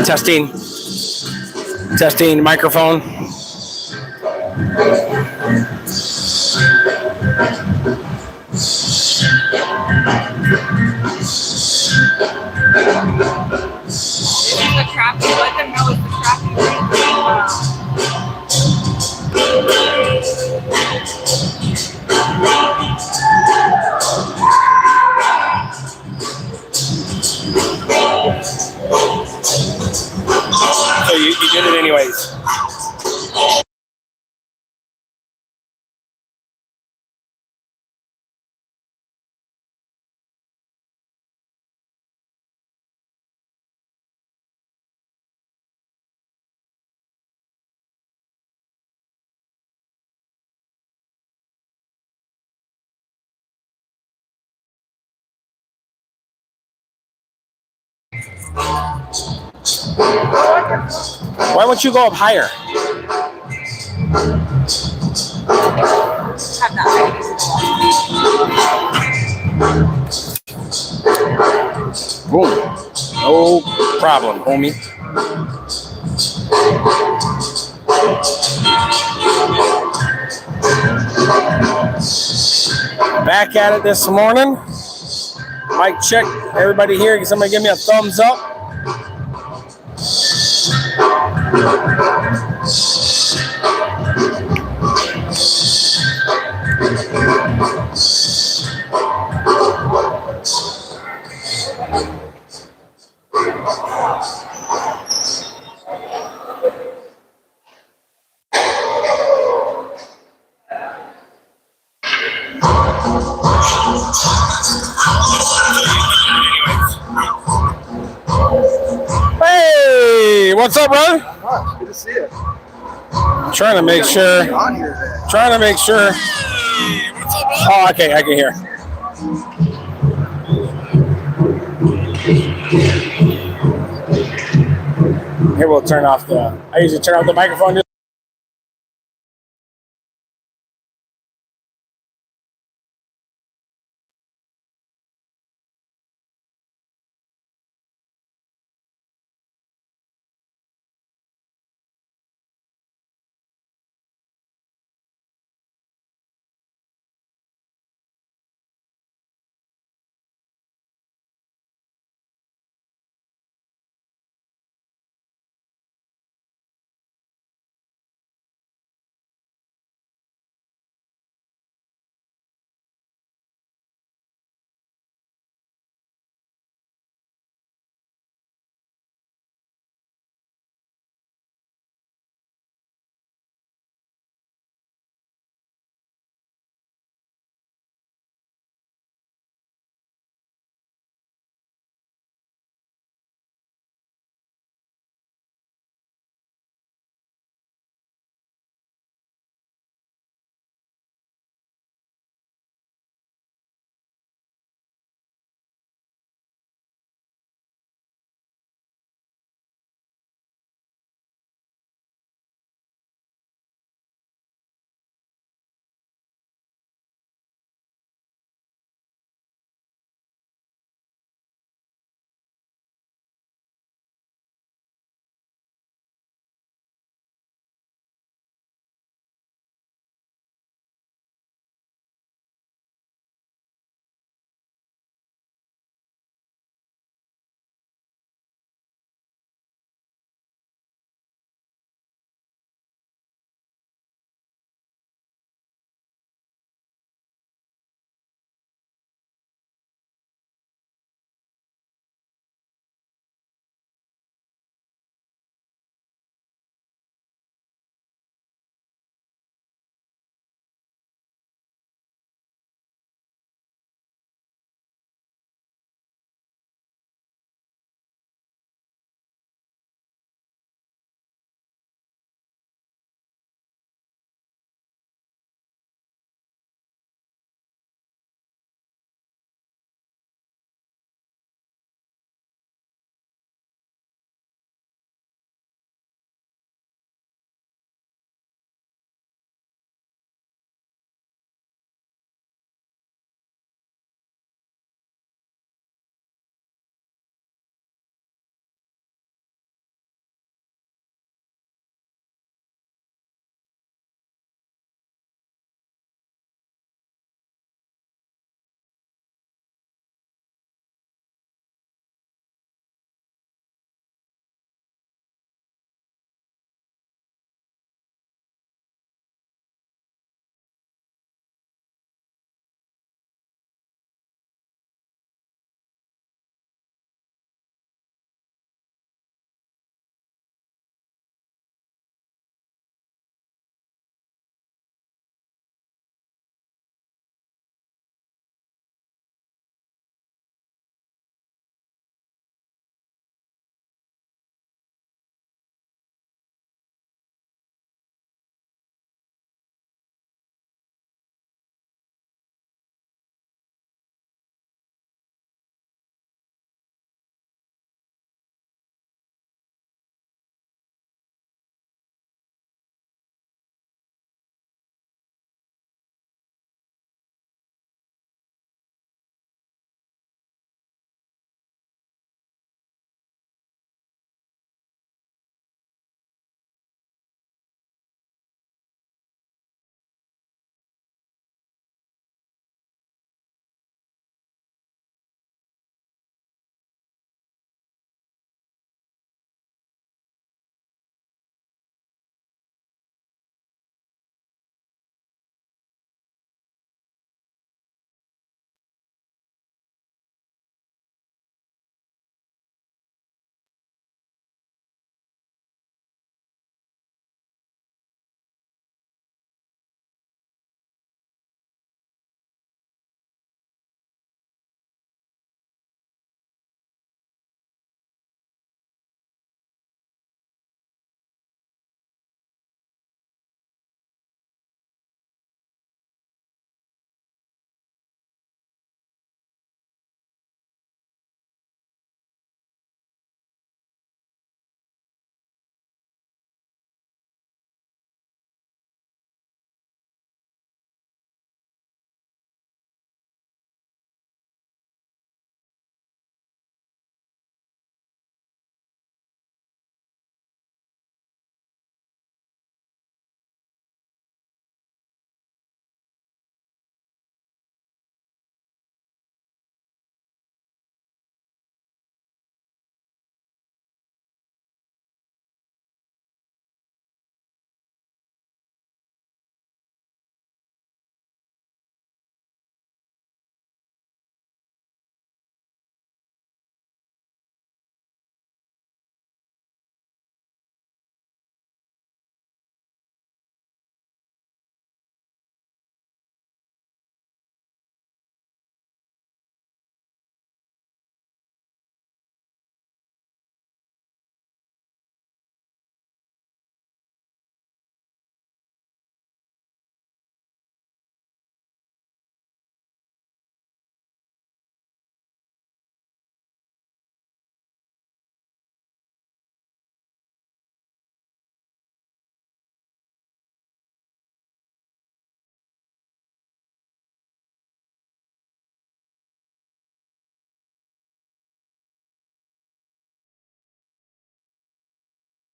Testing. Testing microphone. The traffic, let them know it's the traffic. So you did it anyways. Why won't you go up higher? Have that. Boom. No problem, homie. Back at it this morning. Mic check. Everybody here, can somebody give me a thumbs up? Hey, what's up, brother? Not much. Good to see you. Trying to make sure. On here then. Trying to make sure. Oh, okay, I can hear. Here, we'll turn off the. I usually turn off the microphone.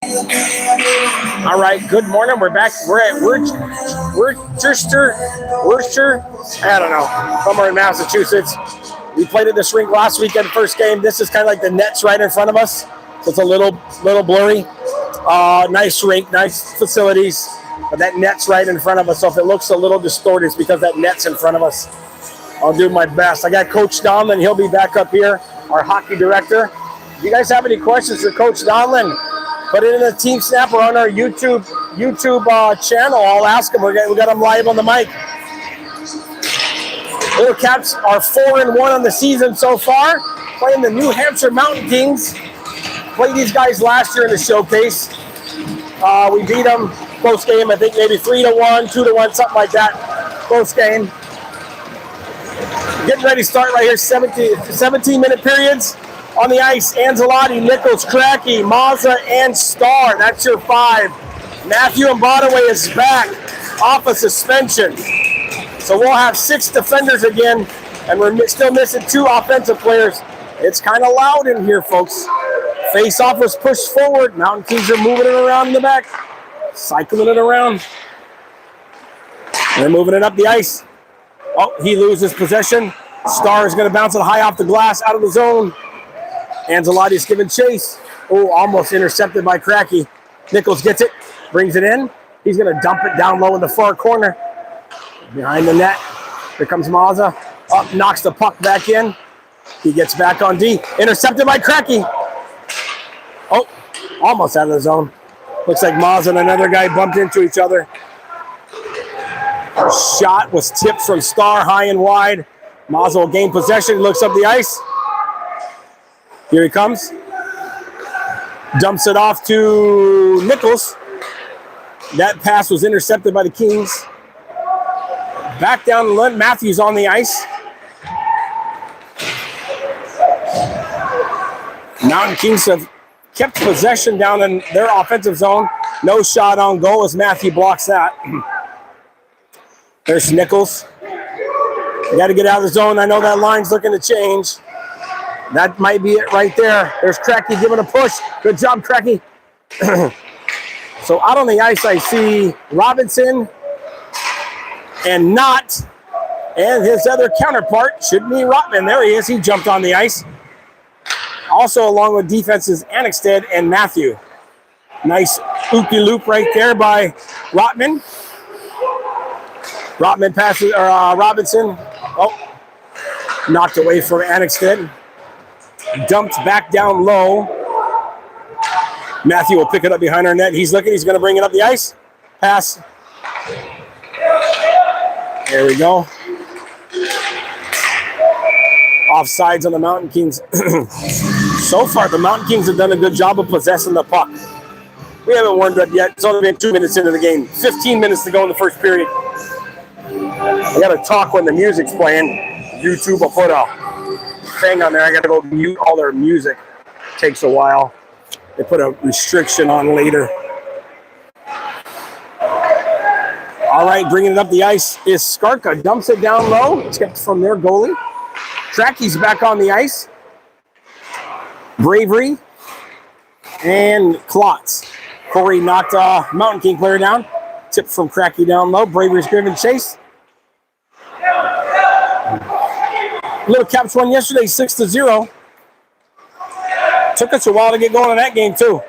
All right, good morning. We're back. We're at Worcester, I don't know, somewhere in Massachusetts. We played at this rink last weekend, first game. This is kind of like the net's right in front of us, so it's a little blurry. Nice rink, nice facilities, but that net's right in front of us, so if it looks a little distorted, it's because that net's in front of us. I'll do my best. I got Coach Donlin. He'll be back up here, our hockey director. If you guys have any questions for Coach Donlin, put it in the Team Snap or on our YouTube channel. I'll ask them. We got them live on the mic. Little Caps are 4-1 on the season so far, playing the New Hampshire Mountain Kings. Played these guys last year in the showcase. We beat them close game. I think maybe 3-1, 2-1, something like that. Close game. Getting ready to start right here. 17-minute periods. On the ice, Angelotti, Nichols, Cracky, Mazza, and Starr. That's your 5. Matthew Mbadaway is back off a suspension. So we'll have 6 defenders again, and we're still missing 2 offensive players. It's kind of loud in here, folks. Face-off was pushed forward. Mountain Kings are moving it around in the back, cycling it around. They're moving it up the ice. Oh, he loses possession. Starr is going to bounce it high off the glass, out of the zone. Angelotti's giving chase. Oh, almost intercepted by Cracky. Nichols gets it, brings it in. He's going to dump it down low in the far corner. Behind the net. Here comes Mazza. Up, knocks the puck back in. He gets back on D. Intercepted by Cracky. Oh, almost out of the zone. Looks like Mazza and another guy bumped into each other. Shot was tipped from Starr high and wide. Mazza will gain possession. Looks up the ice. Here he comes. Dumps it off to Nichols. That pass was intercepted by the Kings. Back down to Lund. Matthews on the ice. Mountain Kings have kept possession down in their offensive zone. No shot on goal as Matthew blocks that. There's Nichols. You got to get out of the zone. I know that line's looking to change. That might be it right there. There's Cracky giving a push. Good job, Cracky. So out on the ice, I see Robinson and Knott, and his other counterpart should be Rotman. There he is. He jumped on the ice. Also along with defenses Annexted and Matthew. Nice loop right there by Rotman. Rotman passes, or Robinson. Oh, knocked away from Annexted. Dumped back down low. Matthew will pick it up behind our net. He's looking. He's going to bring it up the ice. Pass. There we go. Offsides on the Mountain Kings. So far, the Mountain Kings have done a good job of possessing the puck. We haven't warmed up yet. It's only been 2 minutes into the game. 15 minutes to go in the first period. I got to talk when the music's playing. YouTube will put a thing on there. I got to go mute all their music. Takes a while. They put a restriction on later. All right, bringing it up the ice is Skarka. Dumps it down low. Tipped from their goalie. Cracky's back on the ice. Bravery and Klotz. Corey knocked a Mountain King player down. Tipped from Cracky down low. Bravery's giving chase. Little Caps won yesterday 6-0. Took us a while to get going in that game, too.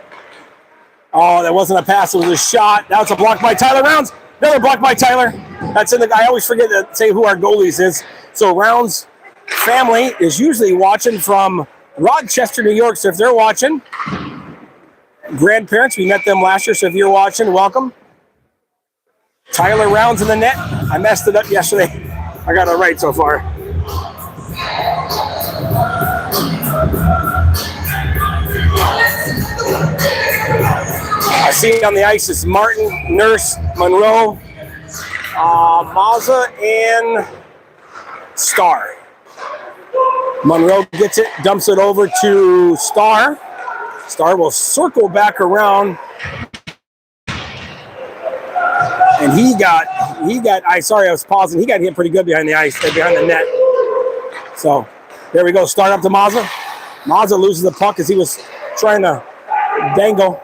Oh, that wasn't a pass. It was a shot. That was a block by Tyler Rounds. Another block by Tyler. That's in the. I always forget to say who our goalies is. So Rounds' family is usually watching from Rochester, New York. So if they're watching, grandparents, we met them last year. So if you're watching, welcome. Tyler Rounds in the net. I messed it up yesterday. I got it right so far. I see on the ice is Martin, Nurse, Monroe, Mazza, and Starr. Monroe gets it, dumps it over to Starr. Starr will circle back around. And he got, I was pausing. He got hit pretty good behind the ice, behind the net. So there we go. Start up to Mazza. Mazza loses the puck as he was trying to dangle.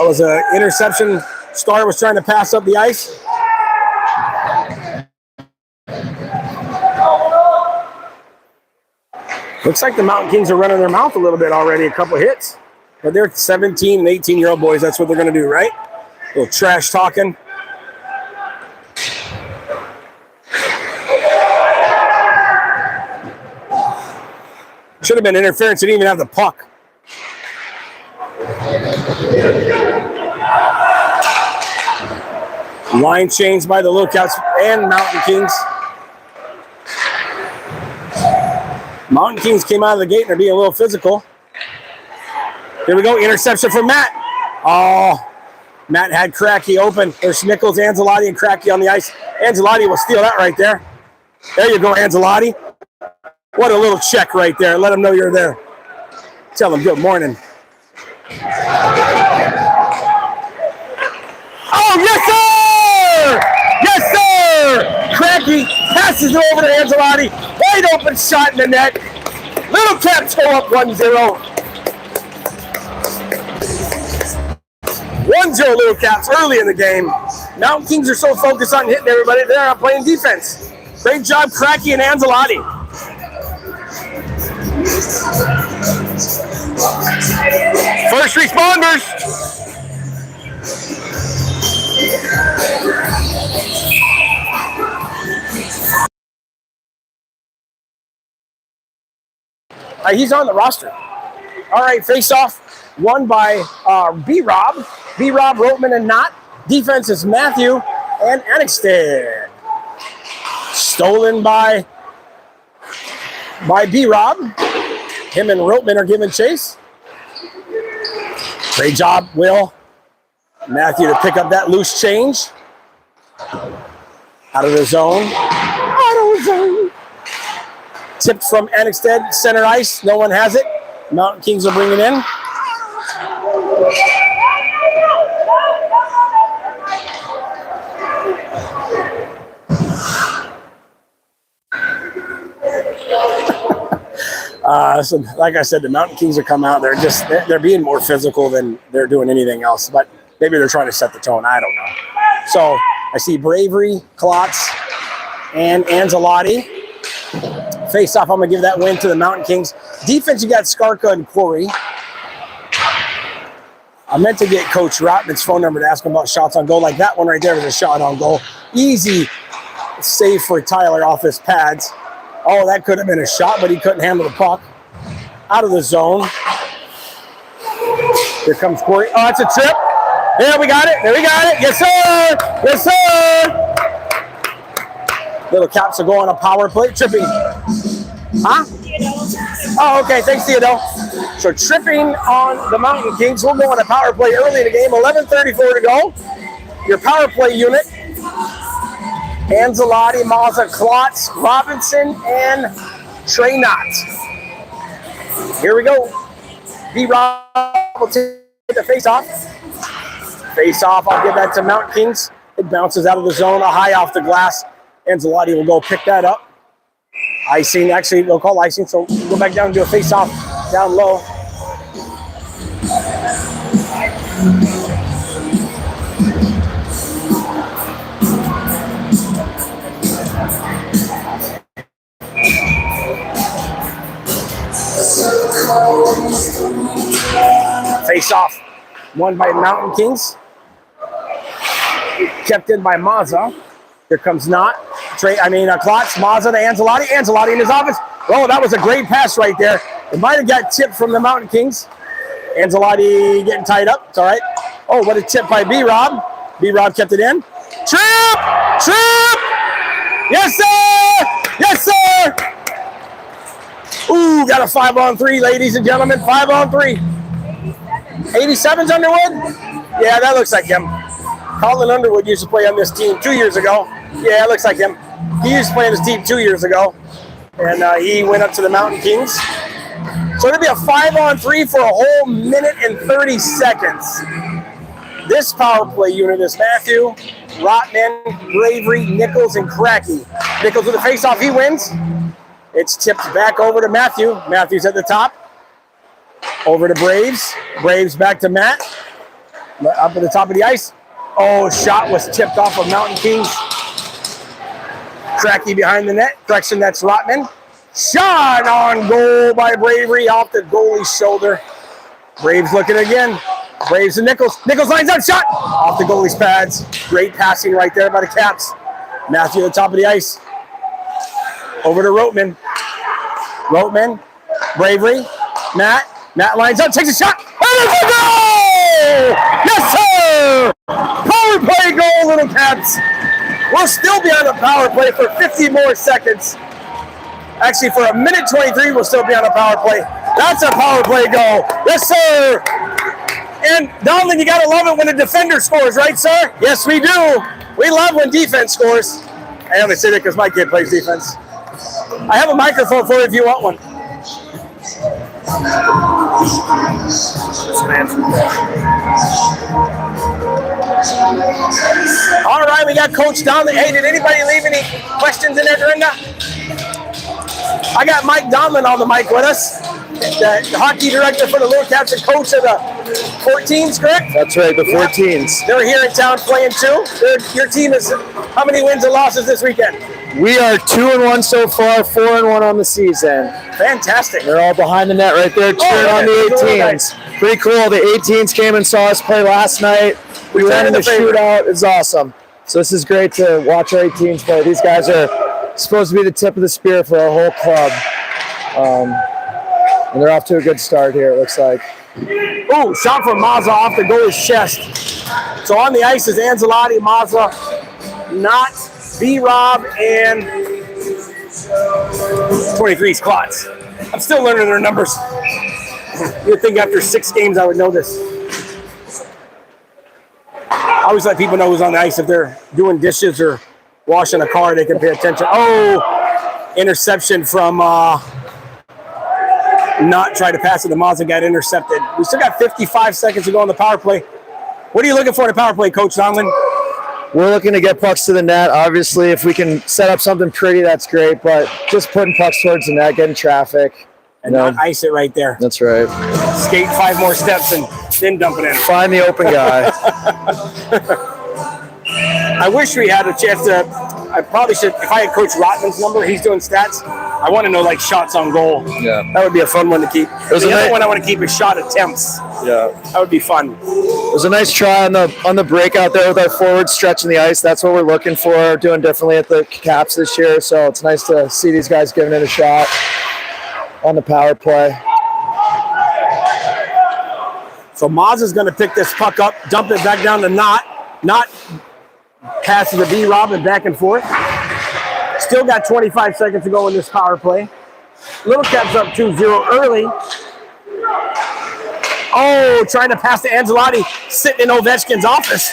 was an interception. Star was trying to pass up the ice. Looks like the Mountain Kings are running their mouth a little bit already, a couple hits. But they're 17 and 18-year-old boys. That's what they're going to do, right? A little trash talking. Should have been interference. They didn't even have the puck. Line change by the Lookouts and Mountain Kings. Mountain Kings came out of the gate and they're being a little physical. Here we go, interception from Matt. Oh, Matt had Cracky open. There's Nichols, Angelotti, and Cracky on the ice. Angelotti will steal that right there. There you go, Angelotti. What a little check right there. Let them know you're there. Tell them good morning. Oh, yes, sir! Yes, sir! Cracky passes it over to Angelotti. Wide open shot in the net. Little Caps go up 1-0. 1-0 Little Caps early in the game. Mountain Kings are so focused on hitting everybody, they're not playing defense. Great job, Cracky and Angelotti. First responders. He's on the roster. All right, face-off won by B-Rob. B-Rob, Rotman, and Knott. Defense is Matthew and Annexted. Stolen by B-Rob. Him and Rotman are giving chase. Great job, Will. Matthew to pick up that loose change. Out of the zone. Out of the zone. Tipped from Annexted, center ice. No one has it. Mountain Kings will bring it in. So like I said, the Mountain Kings are coming out. They're being more physical than they're doing anything else. But maybe they're trying to set the tone. I don't know. So I see Bravery, Klotz, and Angelotti. Face off, I'm going to give that win to the Mountain Kings. Defense, you got Skarka and Corey. I meant to get Coach Rotman's phone number to ask him about shots on goal. Like that one right there was a shot on goal. Easy save for Tyler off his pads. Oh, that could have been a shot, but he couldn't handle the puck. Out of the zone. Here comes Corey. Oh, it's a trip. There we got it. There we got it. Yes, sir. Yes, sir. Little Caps will go on a power play. Tripping. Huh? Oh, okay. Thanks, Theodore. So tripping on the Mountain Kings. We'll go on a power play early in the game. 11:34 to go. Your power play unit. Angelotti, Mazza, Klotz, Robinson, and Trey Knott. Here we go. B-Rob will take the face-off. Face-off, I'll give that to Mountain Kings. It bounces out of the zone, a high off the glass. Angelotti will go pick that up. Icing, actually, they'll call icing, so we'll go back down and do a face-off down low. Face-off, won by Mountain Kings. Kept in by Mazza. Here comes Knott. Klotz, Mazza to Angelotti. Angelotti in his office. Oh, that was a great pass right there. It might have got tipped from the Mountain Kings. Angelotti getting tied up. It's all right. Oh, what a tip by B-Rob. B-Rob kept it in. Trip! Trip! Yes, sir! Yes, sir! Ooh, got a 5-on-3, ladies and gentlemen. 5-on-3. 87's Underwood? Yeah, that looks like him. Colin Underwood used to play on this team 2 years ago. Yeah, it looks like him. He used to play on this team 2 years ago. And he went up to the Mountain Kings. So it'll be a 5-on-3 for a whole minute and 30 seconds. This power play unit is Matthew, Rotman, Bravery, Nichols, and Cracky. Nichols with a face-off, he wins. It's tipped back over to Matthew. Matthew's at the top. Over to Braves. Braves back to Matt. Up at the top of the ice. Oh, shot was tipped off of Mountain Kings. Cracky behind the net. Correction, that's Rotman. Shot on goal by Bravery off the goalie's shoulder. Braves looking again. Braves and Nichols. Nichols lines up, shot off the goalie's pads. Great passing right there by the Caps. Matthew at the top of the ice. Over to Rotman. Rotman. Bravery. Matt. Matt lines up, takes a shot. Oh, goal! Yes, sir! Power play goal, Little Caps. We'll still be on the power play for 50 more seconds. Actually, for 1:23, we'll still be on the power play. That's a power play goal. Yes, sir. And Donlin, you gotta love it when a defender scores, right, sir? Yes, we do. We love when defense scores. I only say that because my kid plays defense. I have a microphone for you if you want one. All right, we got Coach Donlin. Hey, did anybody leave any questions in there, Dorinda? I got Mike Donlin on the mic with us, the hockey director for the Little Caps and coach of the 14s, correct? That's right, the 14s. They're here in town playing too. Your team is, how many wins and losses this weekend? We are 2-1 so far, 4-1 on the season. Fantastic. They're all behind the net right there cheering on the 18s. Pretty cool. The 18s came and saw us play last night. We went in the shootout. It's awesome. So this is great to watch our 18s play. These guys are supposed to be the tip of the spear for our whole club. And they're off to a good start here, it looks like. Oh, shot from Mazza off the goalie's chest. So on the ice is Angelotti, Mazza, not B-Rob, and 23's Klotz. I'm still learning their numbers. You'd think after 6 games I would know this. I always let people know who's on the ice. If they're doing dishes or washing a car, they can pay attention. Oh, interception from not try to pass it to Mazza, got intercepted. We still got 55 seconds to go on the power play. What are you looking for in the power play, Coach Donlin? We're looking to get pucks to the net. Obviously, if we can set up something pretty, that's great. But just putting pucks towards the net, getting traffic. And not ice it right there. That's right. Skate 5 more steps and then dump it in. Find the open guy. I wish we had a chance to. I probably should. If I had Coach Rotman's number, he's doing stats. I want to know like shots on goal. Yeah, that would be a fun one to keep. The other one I want to keep is shot attempts. Yeah, that would be fun. It was a nice try on the breakout there with our forwards stretching the ice. That's what we're looking for, doing differently at the Caps this year. So it's nice to see these guys giving it a shot on the power play. So Maz is going to pick this puck up, dump it back down to Not passes the B-Rob and back and forth. Still got 25 seconds to go in this power play. Little Caps up 2-0 early. Oh, trying to pass to Angelotti, sitting in Ovechkin's office.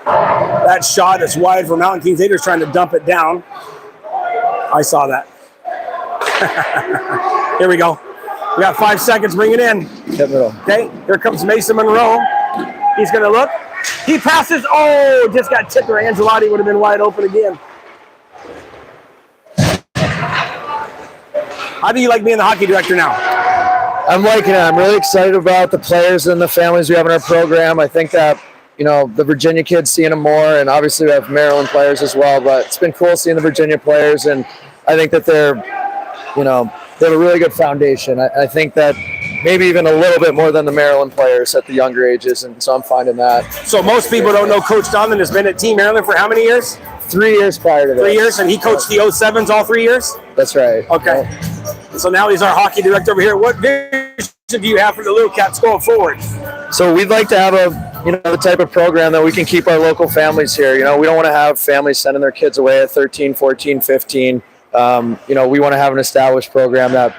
That shot is wide for Mountain Kings. They're just trying to dump it down. I saw that. Here we go. We got 5 seconds. Bring it in. Okay, here comes Mason Monroe. He's going to look. He passes. Oh, just got tipped where Angelotti would have been wide open again. How do you like being the hockey director now? I'm liking it. I'm really excited about the players and the families we have in our program. I think that, the Virginia kids seeing them more, and obviously we have Maryland players as well, but it's been cool seeing the Virginia players, and I think that they're, they have a really good foundation. I think that maybe even a little bit more than the Maryland players at the younger ages, and so I'm finding that. So most people don't know Coach Donlin has been at Team Maryland for how many years? 3 years prior to that. 3 years, and he coached the 07s all 3 years? That's right. Okay. Yeah. So now he's our hockey director over here. What vision do you have for the Little Caps going forward? So we'd like to have the type of program that we can keep our local families here. We don't want to have families sending their kids away at 13, 14, 15. We want to have an established program that,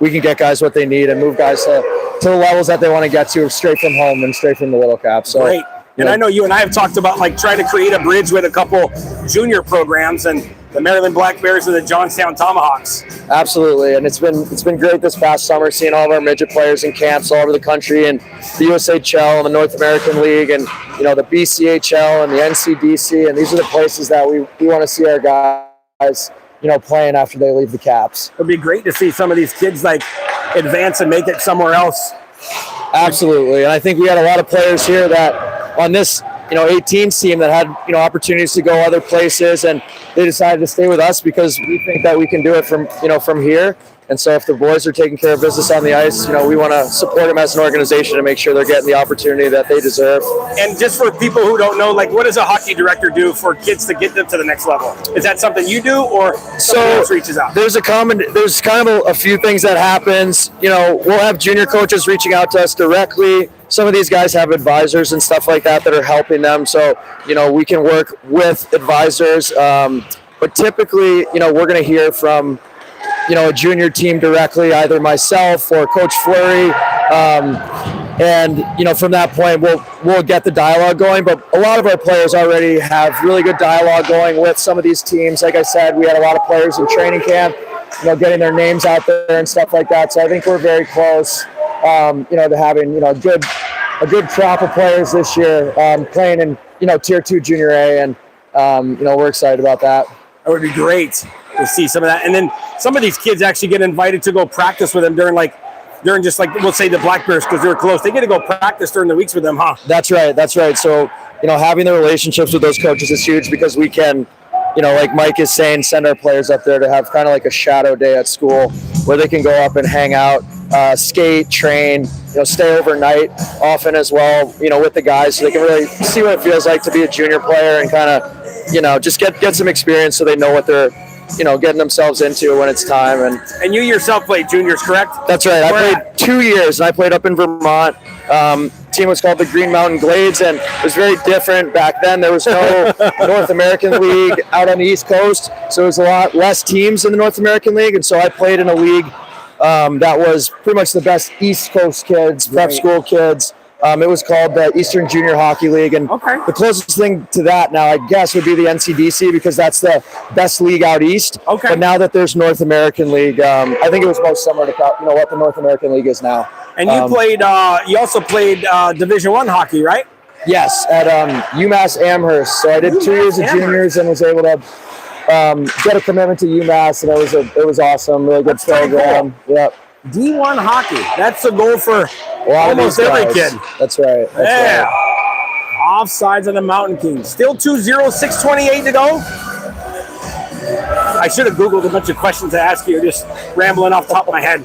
we can get guys what they need and move guys to the levels that they want to get to straight from home and straight from the Little Caps. So, great. And I know you and I have talked about trying to create a bridge with a couple junior programs and the Maryland Black Bears and the Johnstown Tomahawks. Absolutely, and it's been great this past summer seeing all of our midget players in camps all over the country, and the USHL and the North American League, and the BCHL and the NCDC, and these are the places that we want to see our guys playing after they leave the Caps. It'd be great to see some of these kids advance and make it somewhere else. Absolutely, and I think we had a lot of players here that on this 18 team that had opportunities to go other places, and they decided to stay with us because we think that we can do it from here. And so if the boys are taking care of business on the ice, we want to support them as an organization and make sure they're getting the opportunity that they deserve. And just for people who don't know, like, what does a hockey director do for kids to get them to the next level? Is that something you do, or someone else reaches out? There's kind of a few things that happens. We'll have junior coaches reaching out to us directly. Some of these guys have advisors and stuff like that are helping them. So, we can work with advisors. But typically, we're going to hear from a junior team directly, either myself or Coach Fleury. And from that point, we'll get the dialogue going. But a lot of our players already have really good dialogue going with some of these teams. Like I said, we had a lot of players in training camp, getting their names out there and stuff like that. So I think we're very close, to having, a good crop of players this year playing in, Tier 2 Junior A. And, we're excited about that. That would be great to see some of that. And then some of these kids actually get invited to go practice with them during just we'll say the Black Bears, because they're close. They get to go practice during the weeks with them, huh? That's right. So, having the relationships with those coaches is huge because we can, like Mike is saying, send our players up there to have kind of like a shadow day at school where they can go up and hang out, skate, train, stay overnight often as well, with the guys, so they can really see what it feels like to be a junior player and kind of, just get some experience so they know what they're, getting themselves into when it's time. And you yourself played juniors, correct? That's right. I played 2 years, and I played up in Vermont. Team was called the Green Mountain Glades, and it was very different back then. There was no North American League out on the East Coast, so there was a lot less teams in the North American League, and so I played in a league that was pretty much the best East Coast kids, prep school kids. It was called the Eastern Junior Hockey League, and the closest thing to that now, I guess, would be the NCDC because that's the best league out east. Okay. But now that there's North American League, I think it was most similar to what the North American League is now. And you you also played Division I hockey, right? Yes, at UMass Amherst. So I did 2 years of juniors and was able to get a commitment to UMass, and it was awesome. Really good program. Cool. Yep. D1 hockey. That's the goal for almost every kid. That's right. Right. Offsides on the Mountain Kings. Still 2-0, 6:28 to go. I should have Googled a bunch of questions to ask you, just rambling off the top of my head.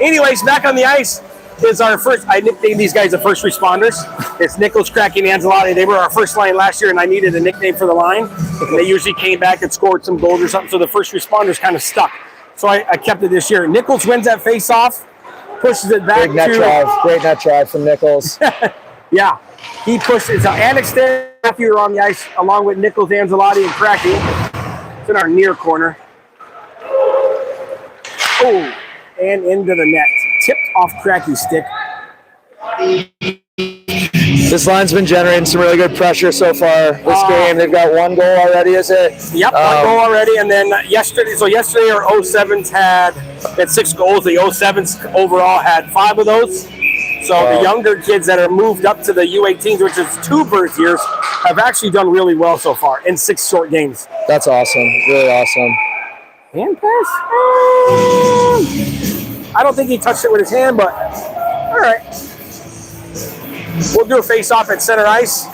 Anyways, back on the ice is our first. I nicknamed these guys the first responders. It's Nichols, Kraken, and Anzalotti. They were our first line last year, and I needed a nickname for the line. And they usually came back and scored some goals or something, so the first responders kind of stuck. So I kept it this year. Nichols wins that face-off, pushes it back. Great net drive from Nichols. Yeah, he pushes. Annex there, after you were on the ice, along with Nichols, Anzalotti, and Kraken. It's in our near corner. Oh, and into the net. Tipped off Kraken's stick. This line's been generating some really good pressure so far this game. They've got 1 goal already, is it? Yep, 1 goal already. And then yesterday our 07s had 6 goals. The 07s overall had 5 of those. So the younger kids that are moved up to the U18s, which is 2 birth years, have actually done really well so far in 6 short games. That's awesome. Really awesome. Hand pass? I don't think he touched it with his hand, but all right. We'll do a face-off at center ice.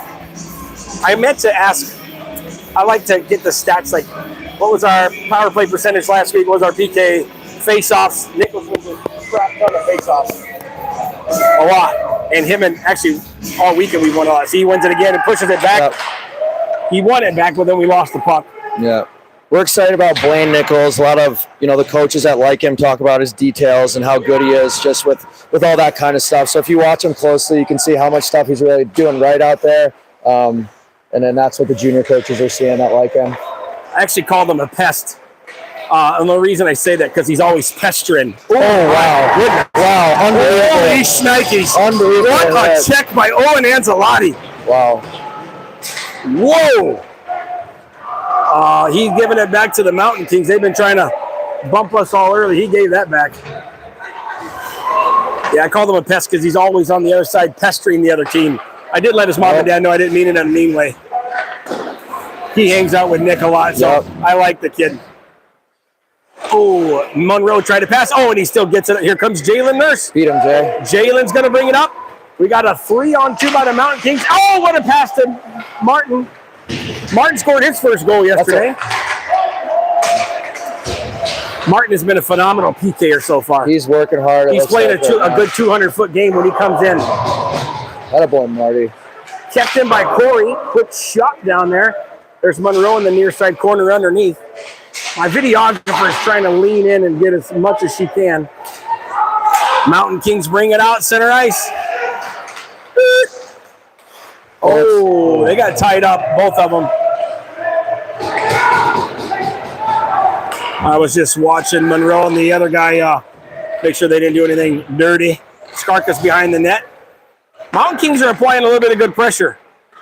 I meant to ask, I like to get the stats, like what was our power play percentage last week? What was our PK face-offs? Nichols was a crap ton of face-offs. A lot. And him and actually all weekend we won a lot. See, he wins it again and pushes it back. Yep. He won it back, but then we lost the puck. Yeah. We're excited about Blaine Nichols. A lot of, the coaches that like him talk about his details and how good he is just with all that kind of stuff. So if you watch him closely, you can see how much stuff he's really doing right out there. And then that's what the junior coaches are seeing that like him. I actually called him a pest. And the reason I say that because he's always pestering. Oh, wow. Wow. Unbelievable. Holy shnikes. Unbelievable. What a check by Owen Anzalotti. Wow. Whoa. He's giving it back to the Mountain Kings. They've been trying to bump us all early. He gave that back. Yeah, I called him a pest because he's always on the other side pestering the other team. I did let his mom and dad know I didn't mean it in a mean way. He hangs out with Nick a lot, so I like the kid. Oh, Monroe tried to pass. Oh, and he still gets it. Here comes Jalen Nurse. Beat him, Jay. Jalen's going to bring it up. We got a 3-on-2 by the Mountain Kings. Oh, what a pass to Martin. Martin scored his first goal yesterday. Martin has been a phenomenal PKer so far. He's working hard. He's playing a good 200-foot game when he comes in. Attaboy, Marty. Kept in by Corey. Quick shot down there. There's Monroe in the near side corner underneath. My videographer is trying to lean in and get as much as she can. Mountain Kings bring it out, center ice. Oh, they got tied up, both of them. I was just watching Monroe and the other guy make sure they didn't do anything dirty. Skarka's behind the net. Mountain Kings are applying a little bit of good pressure.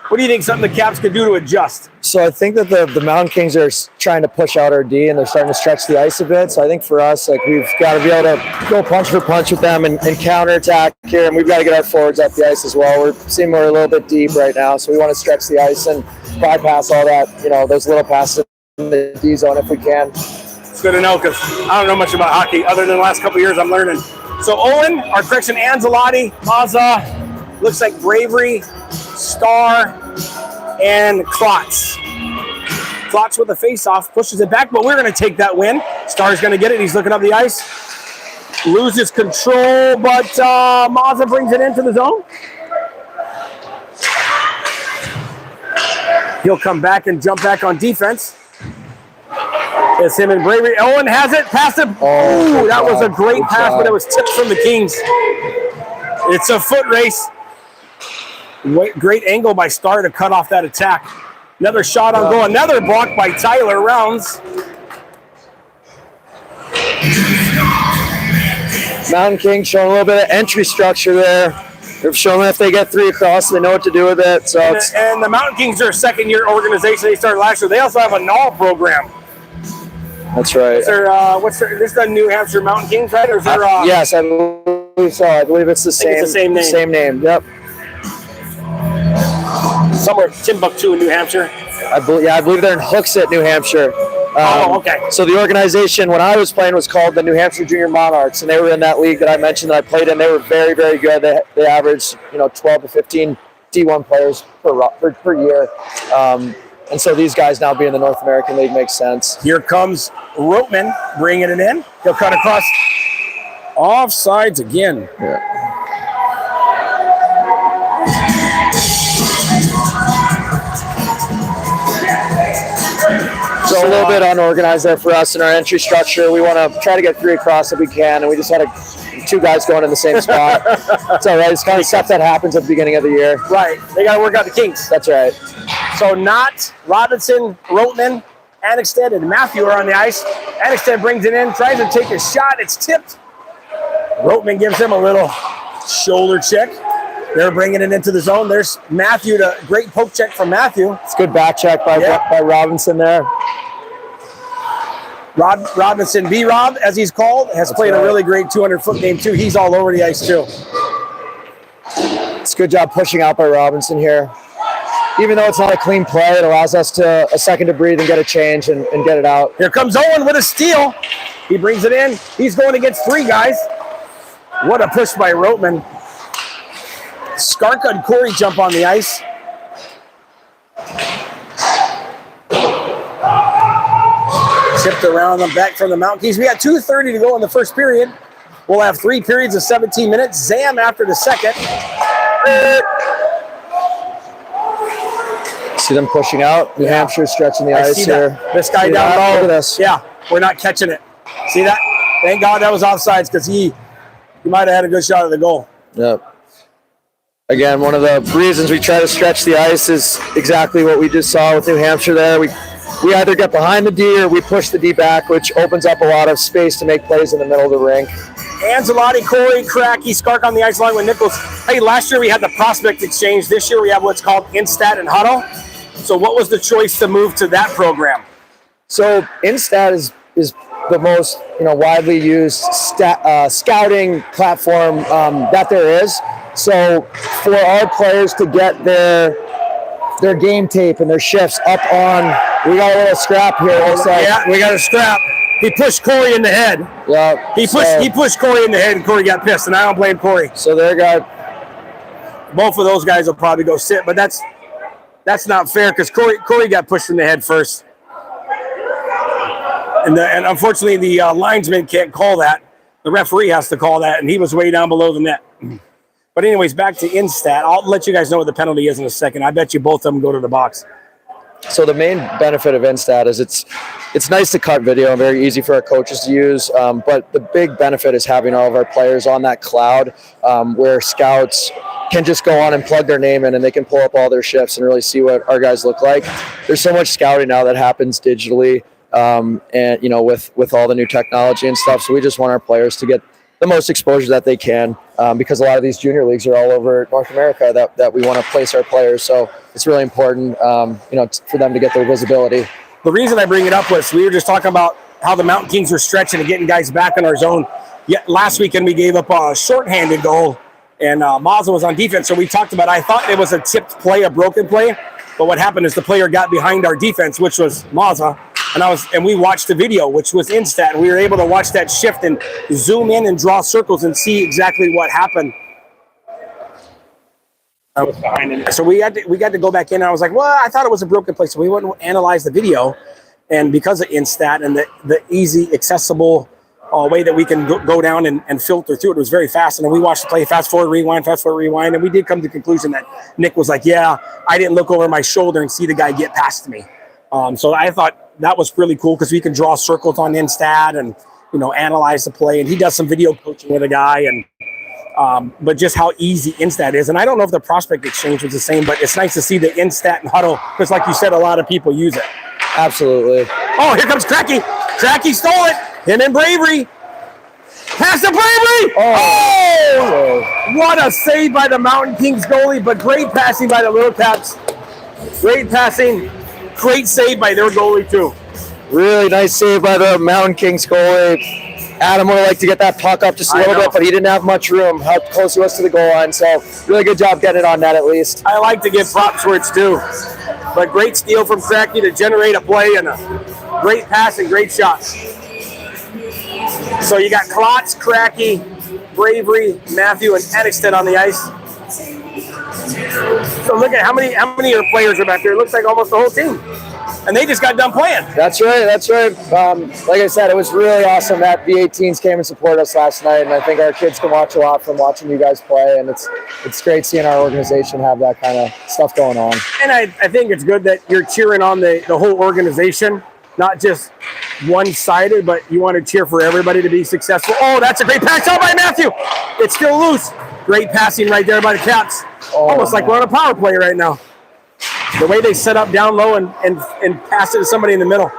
What do you think something the Caps could do to adjust? So I think that the Mountain Kings are trying to push out our D, and they're starting to stretch the ice a bit. So I think for us, like, we've got to be able to go punch for punch with them and counterattack here, and we've got to get our forwards up the ice as well. We're seeing we're a little bit deep right now, so we want to stretch the ice and bypass all that, those little passes in the D zone if we can. It's good to know because I don't know much about hockey other than the last couple of years I'm learning. So Owen, our correction, Anzalotti, Mazza, looks like Bravery, Star, and Klotz. Klotz with a face-off, pushes it back, but we're going to take that win. Star's going to get it. He's looking up the ice. Loses control, but Mazza brings it into the zone. He'll come back and jump back on defense. It's him and Bravery. Owen has it, passed it. Oh, that was a great pass, but it was tipped from the Kings. It's a foot race. Great angle by Star to cut off that attack. Another shot on goal. Another block by Tyler Rounds. Mountain Kings showing a little bit of entry structure there. They're showing if they get 3 across, they know what to do with it. So and the Mountain Kings are a second-year organization. They started last year. They also have a NAL program. That's right. Is there, this is the New Hampshire Mountain Kings, right? Or is there, yes, I believe so. I believe it's the same name. Same name. Yep. Somewhere Timbuktu in New Hampshire. I believe they're in Hooksett, New Hampshire. Okay. So the organization, when I was playing, was called the New Hampshire Junior Monarchs, and they were in that league that I mentioned that I played in. They were very, very good. They averaged 12 to 15 D1 players per year. And so these guys now being in the North American League makes sense. Here comes Roteman bringing it in. He'll cut across. Offsides again. Yeah. So a little bit unorganized there for us in our entry structure. We want to try to get 3 across if we can, and we just had 2 guys going in the same spot. It's all right. It's kind of stuff that happens at the beginning of the year. Right. They got to work out the kinks. That's right. So Knott, Robinson, Roteman, Annexted, and Matthew are on the ice. Annexted brings it in, tries to take a shot. It's tipped. Roteman gives him a little shoulder check. They're bringing it into the zone. There's Matthew, great poke check from Matthew. It's a good back check by Robinson there. Robinson, B-Rob, as he's called, has played a really great 200-foot game, too. He's all over the ice, too. It's a good job pushing out by Robinson here. Even though it's not a clean play, it allows us a second to breathe and get a change and get it out. Here comes Owen with a steal. He brings it in. He's going against 3 guys. What a push by Roteman. Skarka and Corey jump on the ice. Tipped around them back from the Mountain Kings. We got 2:30 to go in the first period. We'll have 3 periods of 17 minutes. Zam after the second. See them pushing out. New Hampshire stretching the ice here. This guy down low. Look at this. Yeah, we're not catching it. See that? Thank God that was offsides because he might have had a good shot at the goal. Yep. Again, one of the reasons we try to stretch the ice is exactly what we just saw with New Hampshire there. We either get behind the D or we push the D back, which opens up a lot of space to make plays in the middle of the rink. Anzalotti, Corey, Cracky, Skark on the ice along with Nichols. Hey, last year we had the prospect exchange. This year we have what's called Instat and Huddle. So what was the choice to move to that program? So Instat is the most widely used scouting platform that there is. So for our players to get their game tape and their shifts up on, we got a little scrap here. Yeah, we got a scrap. He pushed Corey in the head. Yeah. He pushed Corey in the head, and Corey got pissed, and I don't blame Corey. So there got both of those guys will probably go sit, but that's not fair because Corey got pushed in the head first, and unfortunately the linesman can't call that. The referee has to call that, and he was way down below the net. But anyways, back to Instat. I'll let you guys know what the penalty is in a second. I bet you both of them go to the box. So the main benefit of Instat is it's nice to cut video and very easy for our coaches to use. But the big benefit is having all of our players on that cloud where scouts can just go on and plug their name in and they can pull up all their shifts and really see what our guys look like. There's so much scouting now that happens digitally and, you know, with all the new technology and stuff. So we just want our players to get the most exposure that they can because a lot of these junior leagues are all over North America that we want to place our players. So it's really important, you know, for them to get their visibility. The reason I bring it up was we were just talking about how the Mountain Kings were stretching and getting guys back in our zone. Yet last weekend we gave up a shorthanded goal, and Mazza was on defense. So we talked about, I thought it was a tipped play, a broken play, but what happened is the player got behind our defense, which was Mazza, and we watched the video, which was Instat, and we were able to watch that shift and zoom in and draw circles and see exactly what happened. I was behind it. So we got to go back in, and I was like, well, I thought it was a broken play. So we went and analyzed the video, and because of Instat and the easy, accessible way that we can go down and filter through it was very fast. And then we watched the play, fast forward, rewind, and we did come to the conclusion that Nick was like, yeah, I didn't look over my shoulder and see the guy get past me. So I thought that was really cool because we can draw circles on Instat and, you know, analyze the play. And he does some video coaching with a guy, and but just how easy Instat is. And I don't know if the prospect exchange was the same, but it's nice to see the Instat and huddle because, like you said, a lot of people use it. Absolutely. Oh, here comes Cracky. Cracky stole it. Him and Bravery. Pass to Bravery. Oh! What a save by the Mountain Kings goalie, but great passing by the Little Caps. Great passing. Great save by their goalie, too. Really nice save by the Mountain Kings goalie. Adam would have liked to get that puck up just a little bit, but he didn't have much room. How close he was to the goal line, so really good job getting it on net at least. I like to give props where it's due. But great steal from Cracky to generate a play and a great pass and great shots. So you got Klotz, Cracky, Bravery, Matthew, and Edixton on the ice. So look at how many of your players are back there. It looks like almost the whole team. And they just got done playing. That's right. Like I said, it was really awesome that the 18s came and supported us last night, and I think our kids can watch a lot from watching you guys play, and it's great seeing our organization have that kind of stuff going on. And I think it's good that you're cheering on the whole organization, not just one-sided, but you want to cheer for everybody to be successful. Oh, that's a great pass out by Matthew. It's still loose. Great passing right there by the Caps. Almost like we're on a power play right now. The way they set up down low and pass it to somebody in the middle.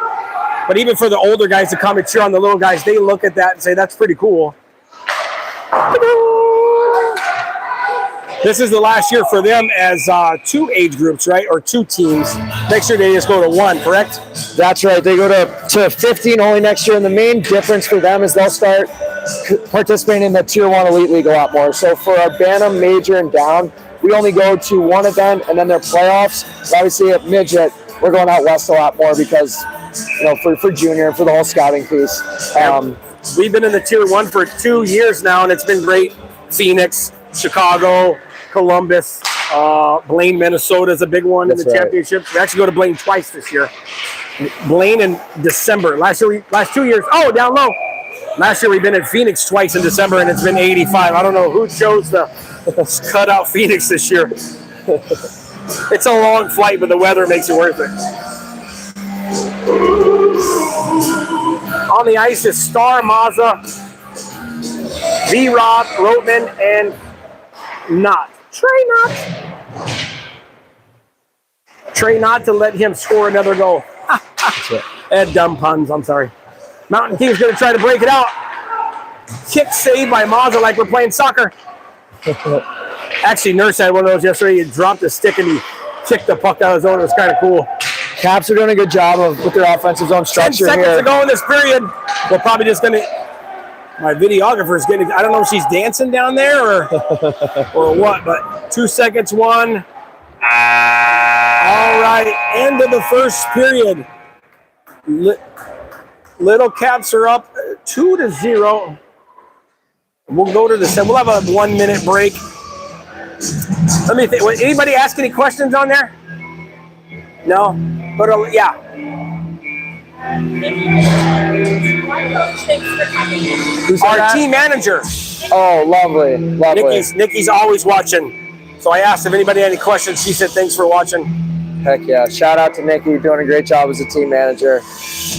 But even for the older guys to come and cheer on the little guys, they look at that and say, that's pretty cool. This is the last year for them as two age groups, right? Or two teams. Next year they just go to one, correct? That's right. They go to 15 only next year. And the main difference for them is they'll start participating in the Tier 1 Elite League a lot more. So for our Bantam, Major, and Down, we only go to one event and then their playoffs. But obviously at Midget, we're going out west a lot more because, you know, for junior and for the whole scouting piece. We've been in the Tier 1 for 2 years now, and it's been great. Phoenix, Chicago, Columbus, Blaine, Minnesota is a big one in the championship. We actually go to Blaine twice this year. Blaine in December. Last 2 years, down low. Last year we've been at Phoenix twice in December, and it's been 85. I don't know who chose to cut out Phoenix this year. It's a long flight, but the weather makes it worth it. On the ice is Star, Mazza, V-Rob, Rotman, and Knott. Trey Knott to let him score another goal. And dumb puns, I'm sorry. Mountain King's going to try to break it out. Kick save by Mazza like we're playing soccer. Actually, Nurse had one of those yesterday. He dropped a stick and he kicked the puck out of the zone. It was kind of cool. Caps are doing a good job with their offensive zone structure 10 seconds to go in this period. We're probably just going to... My videographer's getting... I don't know if she's dancing down there or what, but 2 seconds, one. All right, end of the first period. Little Caps are up 2-0. We'll go to the set. We'll have a 1 minute break. Let me think. Anybody ask any questions on there? No? But yeah. Our team manager. Oh, lovely. Nikki's always watching. So I asked if anybody had any questions. She said thanks for watching. Heck yeah. Shout out to Nikki, doing a great job as a team manager.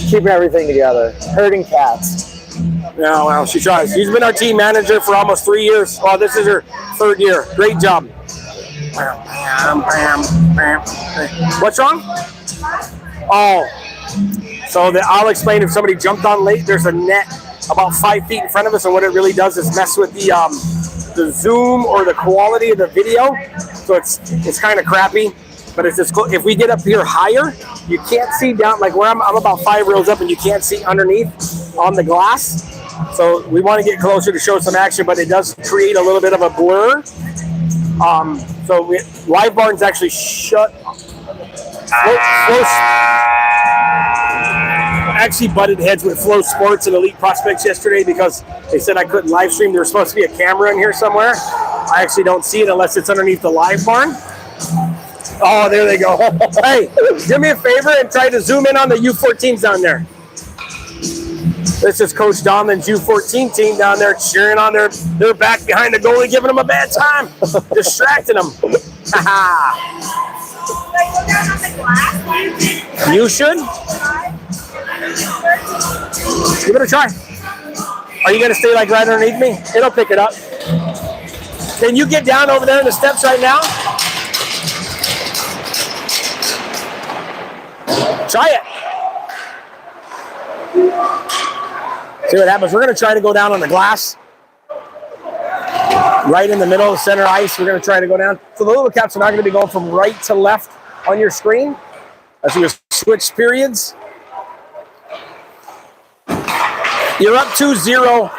Keeping everything together. Herding cats. Yeah, well, she tries. She's been our team manager for almost 3 years. Well, this is her 3rd year. Great job. What's wrong? Oh. So I'll explain if somebody jumped on late. There's a net about 5 feet in front of us, and what it really does is mess with the zoom or the quality of the video. So it's kind of crappy. But it's just if we get up here higher, you can't see down, like where I'm about 5 rows up, and you can't see underneath on the glass. So we want to get closer to show some action, but it does create a little bit of a blur. So Live Barn's actually shut. Actually butted heads with Flow Sports and Elite Prospects yesterday because they said I couldn't live stream. There was supposed to be a camera in here somewhere. I actually don't see it unless it's underneath the Live Barn. Oh, there they go. Hey, do me a favor and try to zoom in on the U14s down there. This is Coach Donlan's U14 team down there cheering on their back behind the goalie, giving them a bad time, distracting them. You should. Give it a try. Are you going to stay like right underneath me? It'll pick it up. Can you get down over there in the steps right now? Try it. See what happens. We're going to try to go down on the glass. Right in the middle of center ice. We're going to try to go down. So the Little Caps are not going to be going from right to left on your screen as we switch periods. You're up 2-0.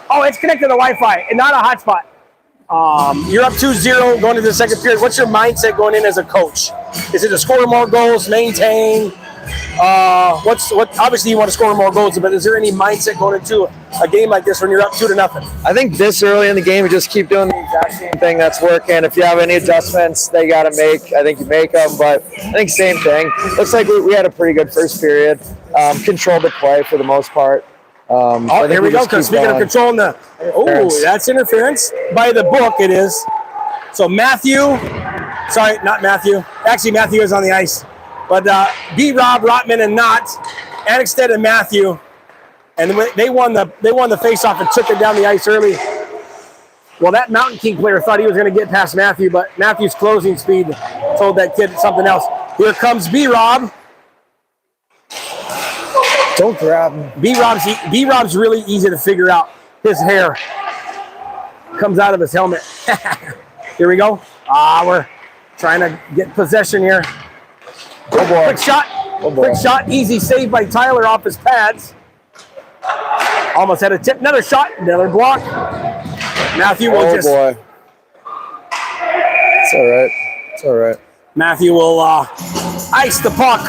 Oh, it's connected to Wi-Fi and not a hotspot. You're up 2-0 going into the second period. What's your mindset going in as a coach? Is it to score more goals, maintain? Obviously you want to score more goals, but is there any mindset going into a game like this when you're up 2-0? I think this early in the game, you just keep doing the exact same thing that's working. If you have any adjustments they got to make, I think you make them. But I think same thing. Looks like we had a pretty good first period. Controlled the play for the most part. Here we go. Speaking of controlling that's interference. By the book, it is. So sorry, not Matthew. Actually, Matthew is on the ice. But B-Rob, Rotman, and Knott, Annexted and Matthew, and they won the face-off and took it down the ice early. Well, that Mountain King player thought he was going to get past Matthew, but Matthew's closing speed told that kid something else. Here comes B-Rob. Don't grab him. B-Rob's really easy to figure out. His hair comes out of his helmet. Here we go. We're trying to get possession here. Oh boy. Quick shot. Oh boy. Quick shot. Easy save by Tyler off his pads. Almost had a tip. Another shot. Another block. Matthew will Oh boy. It's all right. It's all right. Matthew will ice the puck.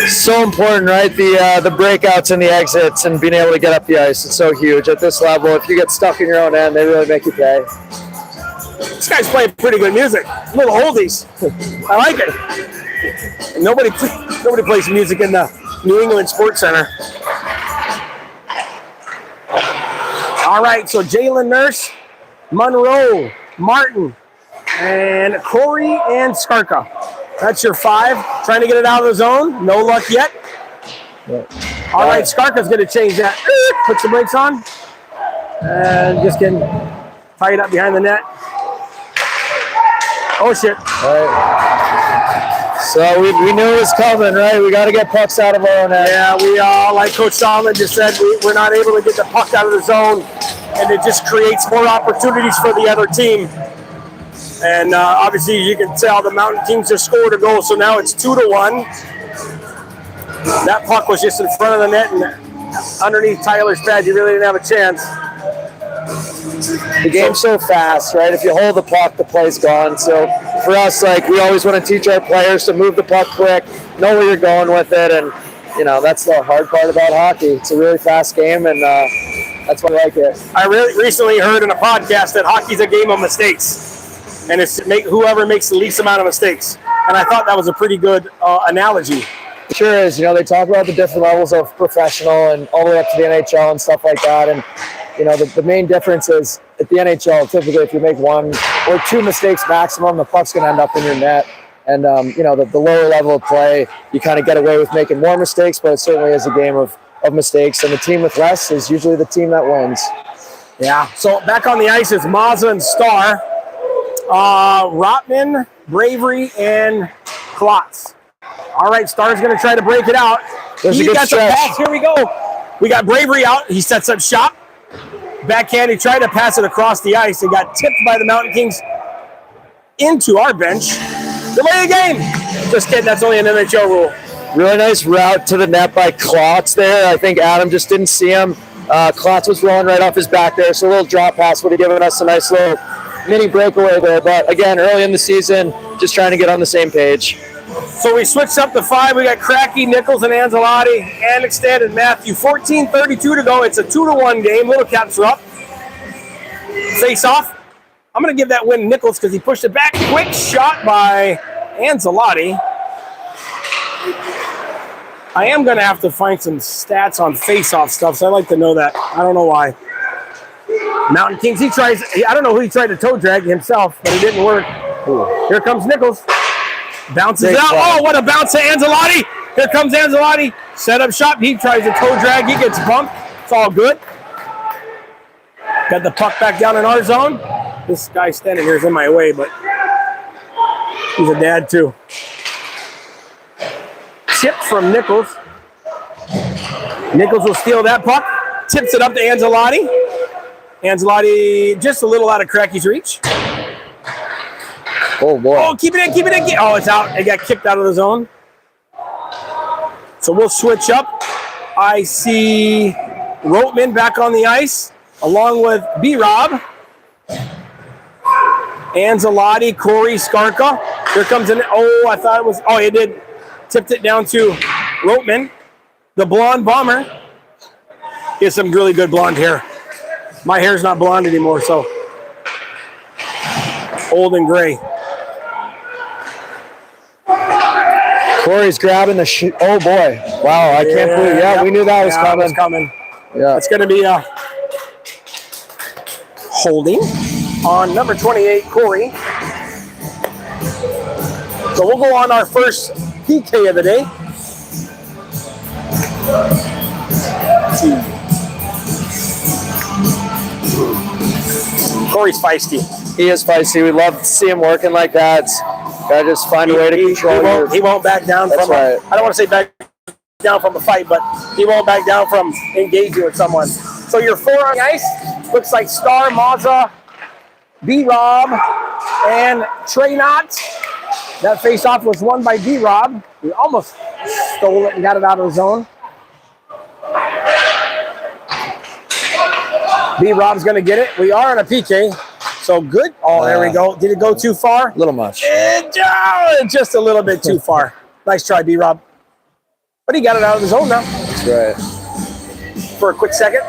So important, right? The breakouts and the exits and being able to get up the ice. It's so huge at this level. If you get stuck in your own end, they really make you pay. This guy's playing pretty good music. Little oldies. I like it. Nobody plays music in the New England Sports Center. All right, so Jalen Nurse, Monroe, Martin, and Corey and Skarka. That's your 5. Trying to get it out of the zone. No luck yet. All right, Skarka's going to change that. Put some brakes on. And just getting tied up behind the net. Oh, shit. All right. So we knew it was coming, right? We got to get pucks out of our own end. Yeah, we all, like Coach Solomon just said, we're not able to get the puck out of the zone, and it just creates more opportunities for the other team. And obviously, you can tell the Mountain Kings just scored a goal, so now it's 2-1. That puck was just in front of the net, and underneath Tyler's pad, you really didn't have a chance. the game's so fast, right? If you hold the puck, the play's gone. So for us, like, we always want to teach our players to move the puck quick, know where you're going with it, and that's the hard part about hockey. It's a really fast game, and that's why I like it. I recently heard in a podcast that hockey's a game of mistakes, and it's whoever makes the least amount of mistakes. And I thought that was a pretty good analogy. It sure is. They talk about the different levels of professional and all the way up to the NHL and stuff like that. And the main difference is at the NHL, typically if you make one or two mistakes maximum, the puck's going to end up in your net. And the lower level of play, you kind of get away with making more mistakes, but it certainly is a game of mistakes. And the team with less is usually the team that wins. Yeah. So back on the ice is Mazza and Star, Rotman, Bravery, and Klotz. All right, Star's going to try to break it out. There's a good stretch. Pass. Here we go. We got Bravery out. He sets up shop. Backhand. He tried to pass it across the ice. It got tipped by the Mountain Kings into our bench. Delay the game. Just kidding. That's only an NHL rule. Really nice route to the net by Klotz there. I think Adam just didn't see him. Klotz was rolling right off his back there, so a little drop pass would have given us a nice little mini breakaway there. But again, early in the season, just trying to get on the same page. So we switched up to 5. We got Cracky, Nichols, and Angelotti, and extended Matthew. 14:32 to go. It's a 2-1 game. Little Caps are up. Face off. I'm going to give that win to Nichols because he pushed it back. Quick shot by Angelotti. I am going to have to find some stats on face-off stuff, so I'd like to know that. I don't know why. Mountain Kings, I don't know who he tried to toe drag himself, but it didn't work. Ooh. Here comes Nichols. Bounces out. Oh, what a bounce to Angelotti. Here comes Angelotti. Set up shot. He tries to toe drag. He gets bumped. It's all good. Got the puck back down in our zone. This guy standing here is in my way, but he's a dad too. Chip from Nichols. Nichols will steal that puck. Tips it up to Angelotti. Angelotti just a little out of Cracky's reach. Oh, boy. Oh, keep it in. Oh, it's out. It got kicked out of the zone. So we'll switch up. I see Rotman back on the ice, along with B-Rob. Angelotti, Corey, Skarka. Here comes an, I thought it was, he did. Tipped it down to Rotman, the blonde bomber. He has some really good blonde hair. My hair's not blonde anymore, so old and gray. Corey's grabbing the shoot. Oh, boy. Wow, I can't believe it. Yeah, we knew that was coming. It was coming. Yeah. It's going to be a holding on number 28, Corey. So we'll go on our first PK of the day. Corey's feisty. He is feisty. We love to see him working like that. Gotta just find a way to control. He won't back down from. Right. I don't want to say back down from a fight, but he won't back down from engaging with someone. So your 4 on the ice looks like Star, Mazza, B-Rob, and Trey Knott. That face-off was won by B-Rob. We almost stole it and got it out of the zone. B-Rob's going to get it. We are on a PK. So good. Oh, there we go. Did it go too far? A little much. Just a little bit too far. Nice try, B-Rob. But he got it out of the zone now. That's right. For a quick second.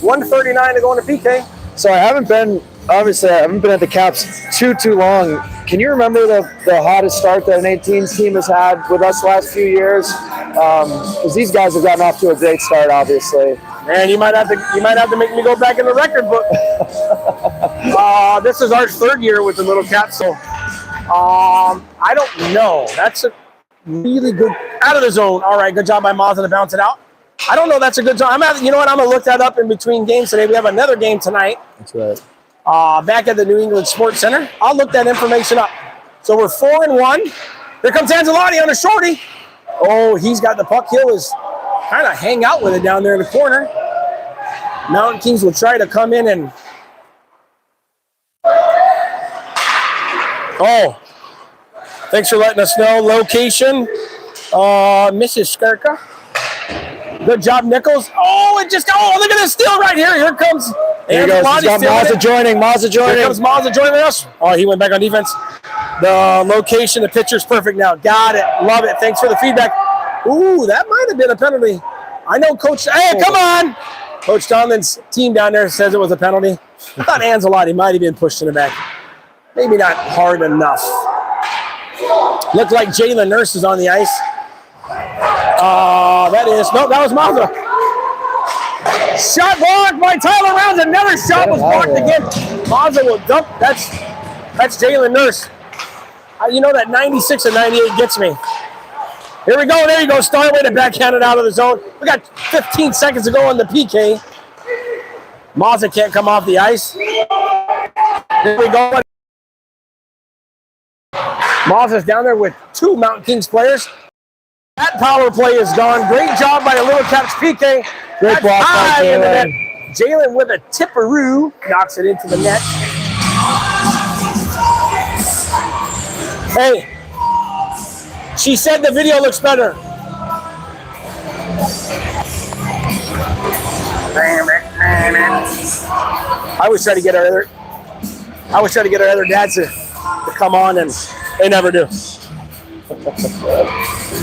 1:39 to go in the PK. So I haven't been at the Caps too long. Can you remember the hottest start that an 18s team has had with us the last few years? Because these guys have gotten off to a great start, obviously. Man, you might have to make me go back in the record book. This is our 3rd year with the Little Caps, so I don't know. That's a really good out of the zone. All right, good job by Mazza to bounce it out. I don't know. That's a good zone. You know what? I'm gonna look that up in between games today. We have another game tonight. That's right. Back at the New England Sports Center. I'll look that information up. So we're 4-1. Here comes Angelotti on a shorty. Oh, he's got the puck. He'll is kind of hang out with it down there in the corner. Mountain Kings will try to come in and. Oh, thanks for letting us know. Location, Mrs. Skarka. Good job, Nichols. Oh, look at this steal right here. Here comes Here he goes. He's got Mazza joining. Mazza joining. Here comes Mazza joining us. Oh, he went back on defense. The location, the picture's perfect now. Got it. Love it. Thanks for the feedback. Ooh, that might have been a penalty. I know Coach. Hey, come on. Coach Donovan's team down there says it was a penalty. I thought Ancelotti might have been pushed in the back. Maybe not hard enough. Looked like Jalen Nurse is on the ice. That was Mazza. Shot blocked by Tyler Rounds. Another shot was blocked again. Mazza will dump. That's Jalen Nurse. You know that 96 and 98 gets me. Here we go. There you go. Star way to backhand it out of the zone. We got 15 seconds to go on the PK. Mazza can't come off the ice. Here we go. Mazza's down there with 2 Mountain Kings players. That power play is gone. Great job by the Little Caps PK. Great block by Jalen. Jalen with a tipperoo knocks it into the net. Hey, she said the video looks better. I was trying to get our other dads to come on, and they never do.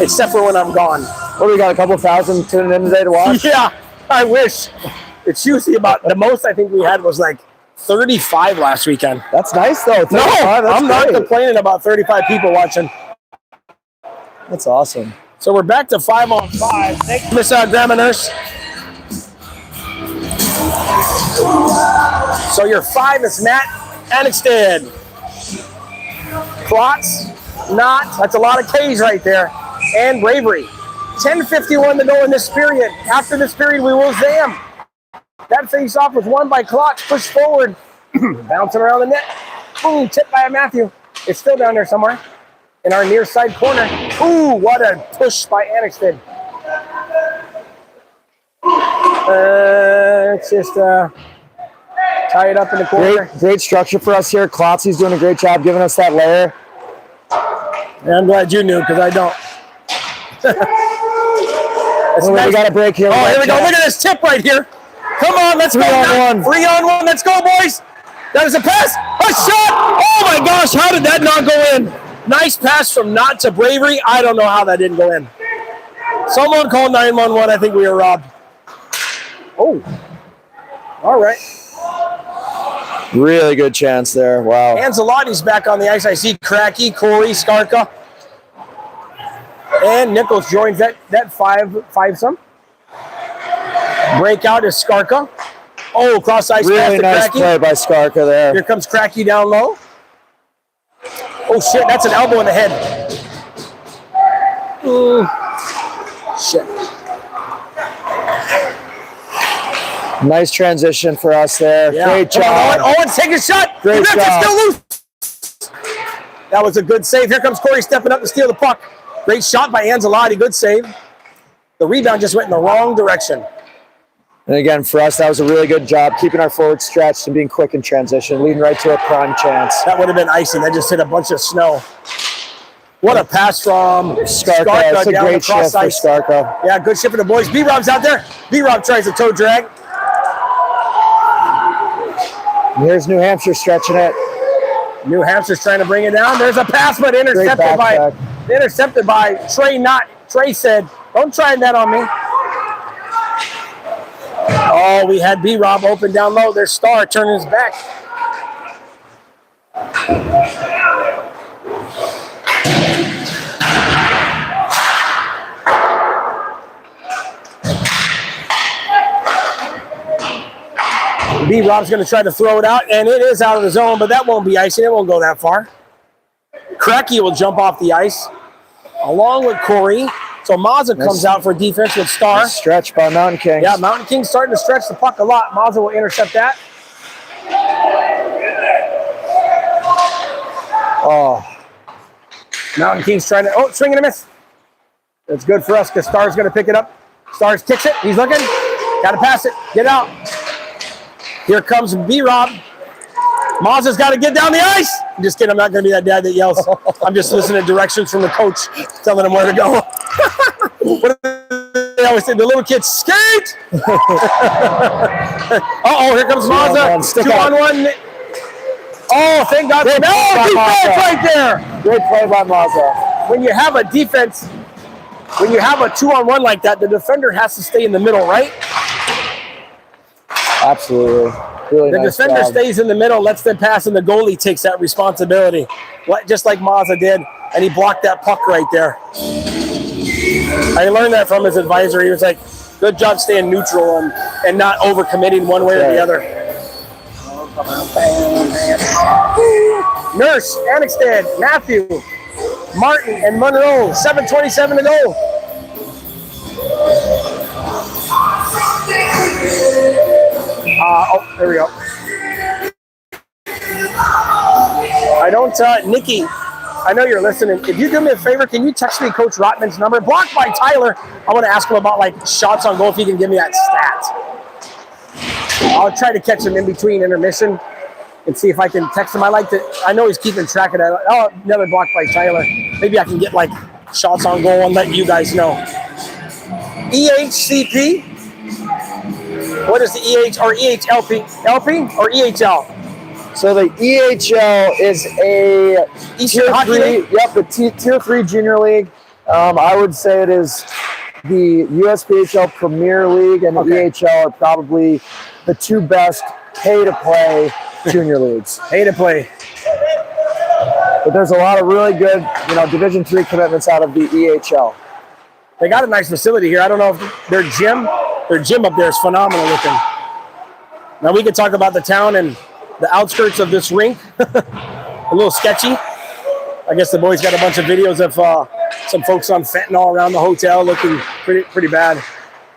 Except for when I'm gone. Well, we got a couple thousand tuning in today to watch. Yeah, I wish. It's usually about the most I think we had was like 35 last weekend. That's nice though. No, I'm not complaining about 35 people watching. That's awesome. So we're back to 5-on-5. Thank you, Miss Grandma Nurse. So your 5 is Matt Annexted. Klotz, Knott, that's a lot of K's right there. And Bravery. 10:51 to go in this period. After this period, we will zam. That face-off was won by Klotz. Push forward. Bouncing around the net. Boom, tipped by Matthew. It's still down there somewhere in our near side corner. Ooh, what a push by Annexted. It's just tie it up in the corner. Great structure for us here. Klotzy's doing a great job giving us that layer. And I'm glad you knew, because I don't. We got a break here. Oh, here we go. Look at this tip right here. Come on, let's go. 3-on-1. 3-on-1. Let's go, boys. That is a pass. A shot. Oh, my gosh. How did that not go in? Nice pass from Knott to Bravery. I don't know how that didn't go in. Someone called 911. I think we were robbed. Oh. All right. Really good chance there. Wow. Ancelotti's back on the ice. I see Cracky, Corey, Skarka. And Nichols joins that five-some. Breakout is Skarka. Oh, cross ice pass really to nice Cracky. play by Skarka there. Here comes Cracky down low. Oh, shit, that's an elbow in the head. Shit. Nice transition for us there. Yeah. Great job. Owen's taking a shot. Great It's job. still loose. That was a good save. Here comes Corey stepping up to steal the puck. Great shot by Ancelotti. Good save. The rebound just went in the wrong direction. And again, for us, that was a really good job keeping our forward stretched and being quick in transition, leading right to a prime chance. That would have been icing. That just hit a bunch of snow. What a pass from Skarka. It's a down great shift for Skarka. Yeah, good shift for the boys. B-Rob's out there. B-Rob tries a toe drag. And here's New Hampshire stretching it. New Hampshire's trying to bring it down. There's a pass, but intercepted by Trey Knott. Trey said, "Don't try that on me." Oh, we had B-Rob open down low. There's Star turning his back. B-Rob's going to try to throw it out, and it is out of the zone, but that won't be icing. It won't go that far. Cracky will jump off the ice, along with Corey. So Mazza comes out for defense with Star. Nice stretch by Mountain Kings. Yeah, Mountain Kings starting to stretch the puck a lot. Mazza will intercept that. Oh. Mountain Kings trying to, swing and a miss. That's good for us because Star's going to pick it up. Stars kicks it. He's looking. Got to pass it. Get out. Here comes B-Rob. Mazza's got to get down the ice. I'm just kidding. I'm not going to be that dad that yells. I'm just listening to directions from the coach telling him where to go. What they always say, the little kids skate. Uh-oh, here comes Mazza. 2-on-1. Oh, thank God. No, defense right there. Great play by Mazza. When you have a defense, when you have a 2-on-1 like that, the defender has to stay in the middle, right? Absolutely. Really The nice defender job. stays in the middle, lets them pass, and the goalie takes that responsibility, just like Mazza did, and he blocked that puck right there. I learned that from his advisor. He was like, good job staying neutral and not overcommitting one way or the other. Nurse, Annexstad, Matthew, Martin, and Monroe, 7:27 to go. Oh, there we go. I don't, Nikki, I know you're listening. If you do me a favor, can you text me Coach Rotman's number? Blocked by Tyler. I want to ask him about like shots on goal if he can give me that stat. I'll try to catch him in between intermission and see if I can text him. I know he's keeping track of that. Oh, another block by Tyler. Maybe I can get like shots on goal and let you guys know. EHCP. What is the EH or EHLP? LP or EHL? So the EHL is a Eastern Hockey League? Yep, the Tier 3 Junior League. I would say it is the USPHL Premier League and the EHL are probably the two best pay-to-play junior leagues. Pay to play. But there's a lot of really good, Division 3 commitments out of the EHL. They got a nice facility here. I don't know if their gym up there is phenomenal looking. Now we could talk about the town and the outskirts of this rink. A little sketchy. I guess the boys got a bunch of videos of some folks on fentanyl around the hotel looking pretty bad.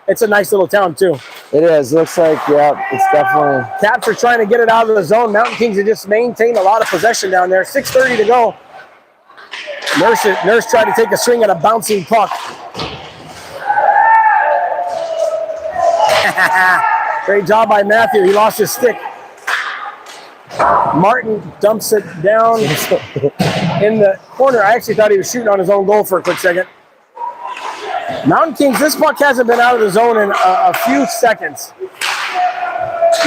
It's a nice little town too. It is. It looks like, it's definitely. Caps are trying to get it out of the zone. Mountain Kings have just maintained a lot of possession down there. 6:30 to go. Nurse tried to take a swing at a bouncing puck. Great job by Matthew. He lost his stick. Martin dumps it down in the corner. I actually thought he was shooting on his own goal for a quick second. Mountain Kings, this puck hasn't been out of the zone in a few seconds.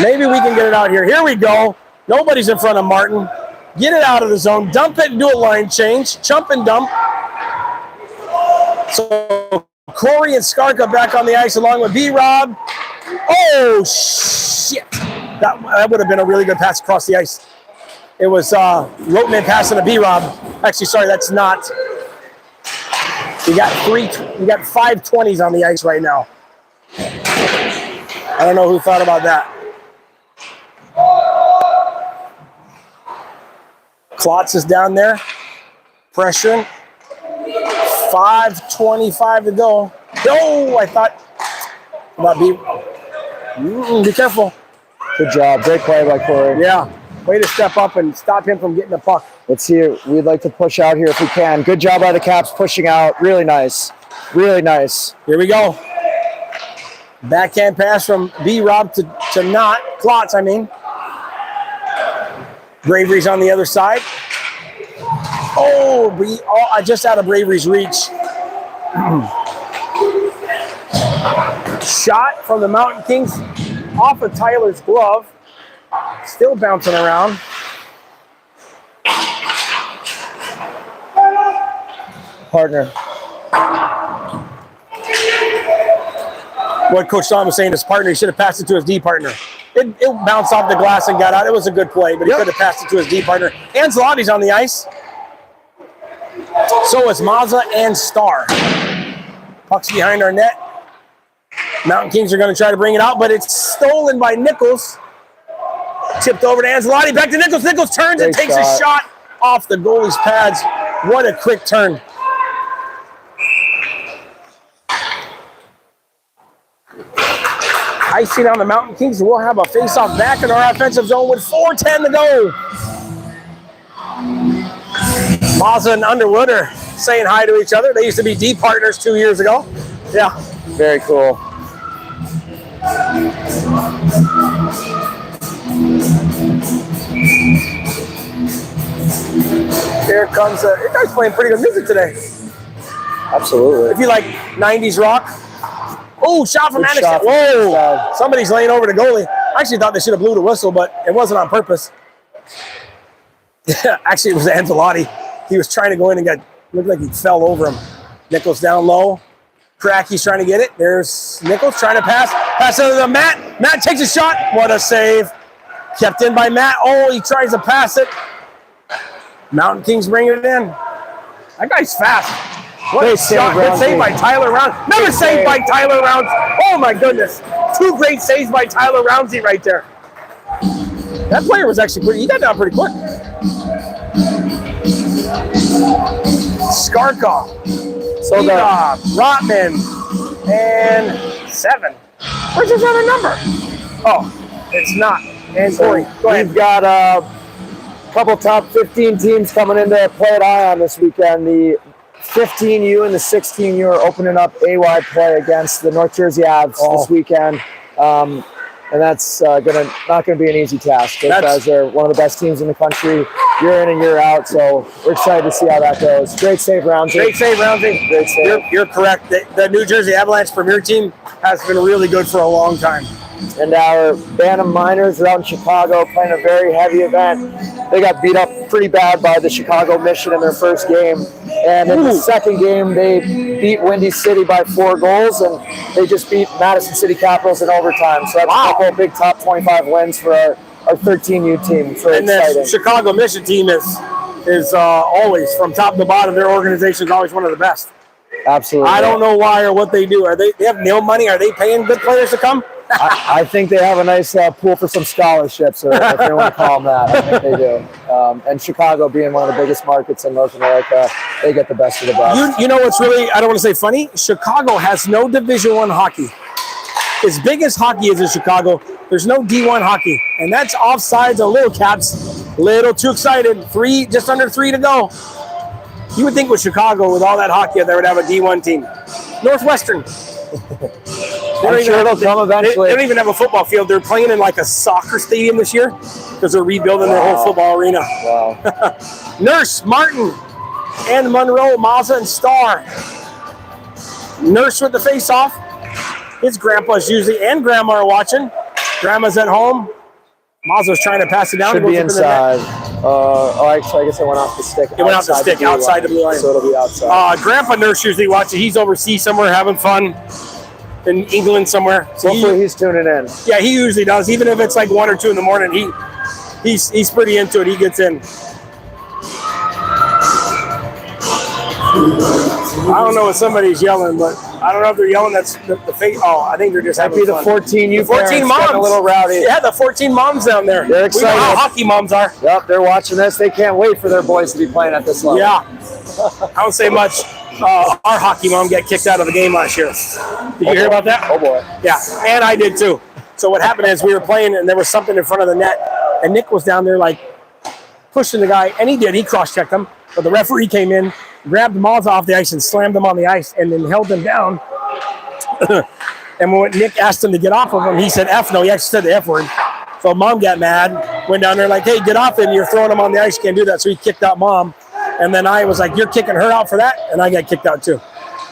Maybe we can get it out here. Here we go. Nobody's in front of Martin. Get it out of the zone. Dump it and do a line change. Chump and dump. So Corey and Skarka back on the ice along with B-Rob. Oh, shit. That would have been a really good pass across the ice. It was Rotman passing to B-Rob. Actually, sorry, that's not. We got 5 20s on the ice right now. I don't know who thought about that. Klotz is down there, pressuring. 5:25 to go. Oh, I thought about be careful. Good job. Great play by Corey. Yeah, way to step up and stop him from getting the puck. Let's see it. We'd like to push out here if we can. Good job by the Caps pushing out. Really nice. Really nice. Here we go. Backhand pass from B-Rob to Klotz, I mean. Bravery's on the other side. Oh, just out of Bravery's reach. Shot from the Mountain Kings off of Tyler's glove. Still bouncing around. Partner. What Coach Tom was saying, his partner, he should have passed it to his D partner. It bounced off the glass and got out. It was a good play, but he could have passed it to his D partner. Ancelotti's on the ice. So is Mazza and Starr. Puck's behind our net. Mountain Kings are going to try to bring it out, but it's stolen by Nichols. Tipped over to Ancelotti. Back to Nichols. Nichols turns and takes a shot off the goalie's pads. What a quick turn. Icing on the Mountain Kings. We'll have a face-off back in our offensive zone with 4:10 to go. Mazza and Underwood are saying hi to each other. They used to be D partners 2 years ago. Yeah. Very cool. Here comes you guys playing pretty good music today. Absolutely. If you like 90s rock, Oh, shot from Good Anderson. shot from Whoa. Anderson. Somebody's laying over the goalie. I actually thought they should have blew the whistle, but it wasn't on purpose. Actually, it was Angelotti. He was trying to go in and looked like he fell over him. Nichols down low. Cracky's trying to get it. There's Nichols trying to pass. Pass over to Matt. Matt takes a shot. What a save. Kept in by Matt. Oh, he tries to pass it. Mountain Kings bring it in. That guy's fast. What a shot. Good save by Tyler Rounds. Never saved by Tyler Rounds. Oh, my goodness. 2 great saves by Tyler Roundsy right there. That player was actually he got down pretty quick. Skarkov, Edov, Rotman, and 7. Where's his other number? Oh, it's not. And Corey, go ahead. We've got a couple top 15 teams coming into play at Ion this weekend. The 15U and the 16U are opening up AY play against the North Jersey Avs this weekend. And that's not going to be an easy task. Those guys are one of the best teams in the country, year in and year out. So we're excited to see how that goes. Great save, Roundsy. Great save, Roundsy. Great save. You're correct. The New Jersey Avalanche Premier team has been really good for a long time. And our Bantam Miners are out in Chicago playing a very heavy event. They got beat up pretty bad by the Chicago Mission in their first game. And in the second game, they beat Windy City by 4 goals, and they just beat Madison City Capitals in overtime. So that's a couple of big top 25 wins for our 13U team. It's really exciting. The Chicago Mission team is always, from top to bottom, their organization is always one of the best. Absolutely. I don't know why or what they do. They have nil money? Are they paying good players to come? I think they have a nice pool for some scholarships, or if they want to call them that. I think they do. And Chicago being one of the biggest markets in North America, they get the best of the best. You know what's really, I don't want to say funny, Chicago has no Division I hockey. As big as hockey is in Chicago, there's no D1 hockey. And that's offsides on Little Caps. Little too excited. Just under 3 to go. You would think with Chicago, with all that hockey, they would have a D1 team. Northwestern. I'm sure it'll come eventually. They don't even have a football field. They're playing in like a soccer stadium this year because they're rebuilding their whole football arena. Wow. Nurse, Martin, and Monroe, Mazza, and Starr. Nurse with the face-off. His grandpa's usually, and grandma are watching. Grandma's at home. Mazza's trying to pass it down. Should be inside. Actually, I guess it went off the stick. It went off the stick, outside the blue line. So it'll be outside. Grandpa Nurse usually watches. He's overseas somewhere having fun in England somewhere. So hopefully he's tuning in. Yeah, he usually does. Even if it's like 1 or 2 in the morning, he's pretty into it. He gets in. I don't know what somebody's yelling, but I don't know if they're yelling. That's the face. Oh, I think they're just having fun. The 14U 14 moms. A little rowdy. Yeah, the 14 moms down there. They're excited. We know how hockey moms are. Yep, they're watching this. They can't wait for their boys to be playing at this level. Yeah. I don't say much. Our hockey mom got kicked out of the game last year. Did you hear about that? Oh, boy. Yeah, and I did too. So what happened is we were playing, and there was something in front of the net, and Nick was down there like pushing the guy, and he did. He cross-checked him, but the referee came in, grabbed the Moz off the ice and slammed them on the ice and then held them down. And when Nick asked him to get off of him, he said F. No, he actually said the F word. So Mom got mad, went down there like, hey, get off him. You're throwing him on the ice. You can't do that. So he kicked out Mom. And then I was like, you're kicking her out for that? And I got kicked out too.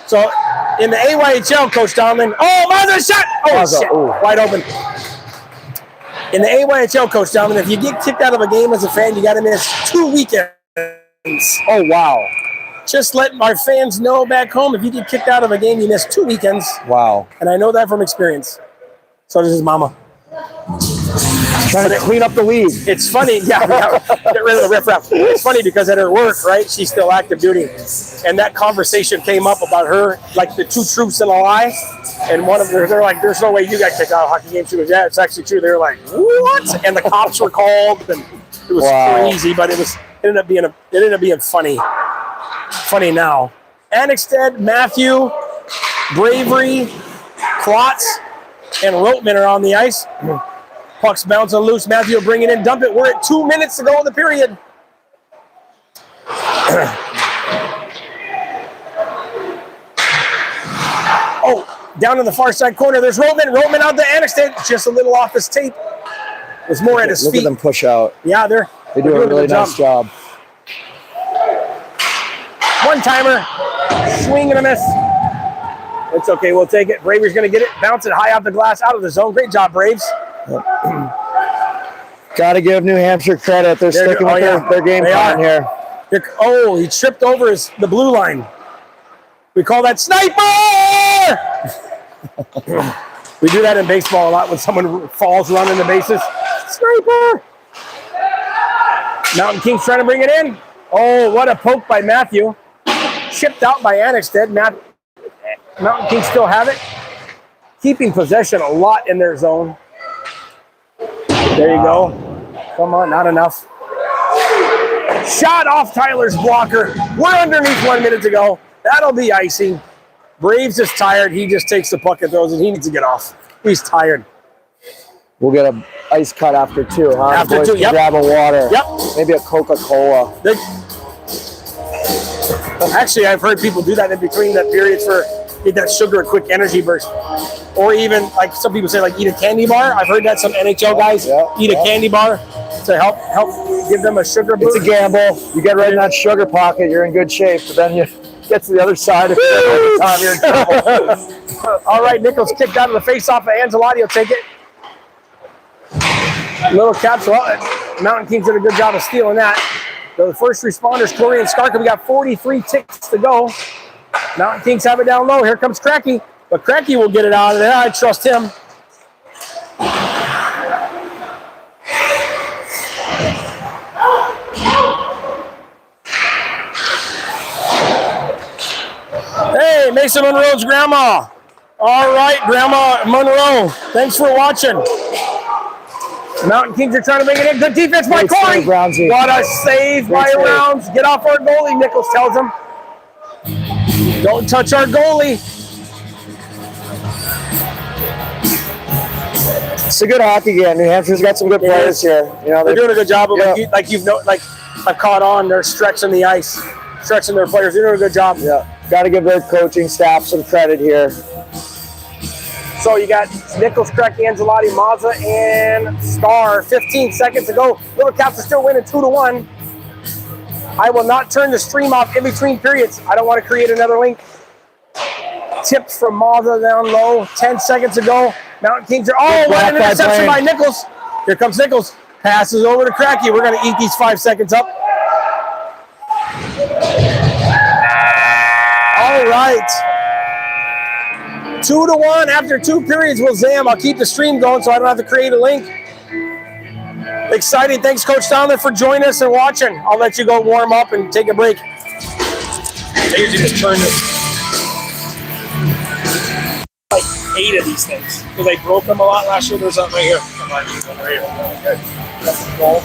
So in the AYHL, Coach Donovan, oh, Mazza shot! Oh, shit, wide open. In the AYHL, Coach Donovan, if you get kicked out of a game as a fan, you got to miss 2 weekends. Oh, wow. Just letting our fans know back home, if you get kicked out of a game, you miss 2 weekends. Wow. And I know that from experience. So does his mama. Trying to clean up the league. It's funny, yeah, get rid of the riff-raff. It's funny because at her work, right, she's still active duty. And that conversation came up about her, like the 2 truths and a lie. And one of them, they're like, there's no way you got kicked out of a hockey game. She goes, yeah, it's actually true. They were like, what? And the cops were called, and it was crazy, but it ended up being funny. Funny now. Annexted, Matthew, Bravery, Klotz, and Rotman are on the ice. Puck's bouncing loose. Matthew will bring it in, dump it. We're at 2 minutes to go in the period. Oh, down in the far side corner, there's Rotman. Rotman out the Annexted, just a little off his tape. There's more at his feet. Look at them push out. Yeah, they do a really nice job. One-timer, swing and a miss. It's okay. We'll take it. Braves going to get it. Bounce it high off the glass, out of the zone. Great job, Braves. Got to give New Hampshire credit. They're sticking with their game plan here. Oh, he tripped over the blue line. We call that sniper! We do that in baseball a lot when someone falls running the bases. Sniper! Mountain Kings trying to bring it in. Oh, what a poke by Matthew. Chipped out by Annexted. Mountain Kings still have it. Keeping possession a lot in their zone. There you go. Come on, not enough. Shot off Tyler's blocker. We're underneath 1 minute to go. That'll be icing. Braves is tired. He just takes the puck and throws it. He needs to get off. He's tired. We'll get an ice cut after 2, huh? After 2, yep. Grab a water. Yep. Maybe a Coca-Cola. Actually, I've heard people do that in between the periods for get that sugar, a quick energy burst. Or even, like some people say, like eat a candy bar. I've heard that some NHL guys eat a candy bar to help give them a sugar boost. It's a gamble. You get right in that sugar pocket, you're in good shape. But then you get to the other side of it. You're in trouble. All right, Nichols kicked out of the face-off of Angelotti. Will take it. Little caps. Well, Mountain Kings did a good job of stealing that. The first responders, Corey and Skarka, we got 43 ticks to go. Mountain Kings have it down low. Here comes Cracky. But Cracky will get it out of there. I trust him. Hey, Mason Monroe's grandma. All right, Grandma Monroe. Thanks for watching. Mountain Kings are trying to make it in. Good defense by Corey. What a save by Rounds. Get off our goalie, Nichols tells him. Don't touch our goalie. It's a good hockey game. New Hampshire's got some good players here. You know, they're doing a good job of I've caught on. They're stretching the ice, stretching their players. They're doing a good job. Yeah, got to give their coaching staff some credit here. So you got Nichols, Cracky, Angelotti, Mazza, and Star. 15 seconds to go. Little Caps are still winning 2-1. I will not turn the stream off in between periods. I don't want to create another link. Tips from Mazza down low. 10 seconds to go. Mountain Kings are. Oh, what an interception by Nichols. Here comes Nichols. Passes over to Cracky. We're going to eat these 5 seconds up. All right. 2-1 after 2 periods. Will Zam. I'll keep the stream going so I don't have to create a link. Exciting. Thanks, Coach Donner, for joining us and watching. I'll let you go warm up and take a break. I usually just turn this. Like 8 of these things because I broke them a lot last year. There's something right here. Come on, right here. Good. That's the goal.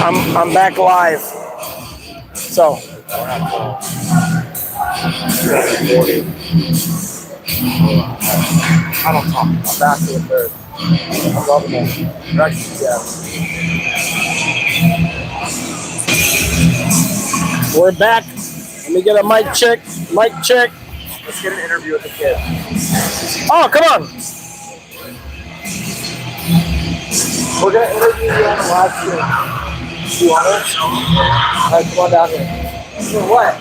I'm back live. So. I don't talk. I'm back to the third. I'm loving it. We're back. Let me get a mic check. Mic check. Let's get an interview with the kid. Oh, come on. We're going to interview you on the live stream. You want it? All right, come on down here. For what?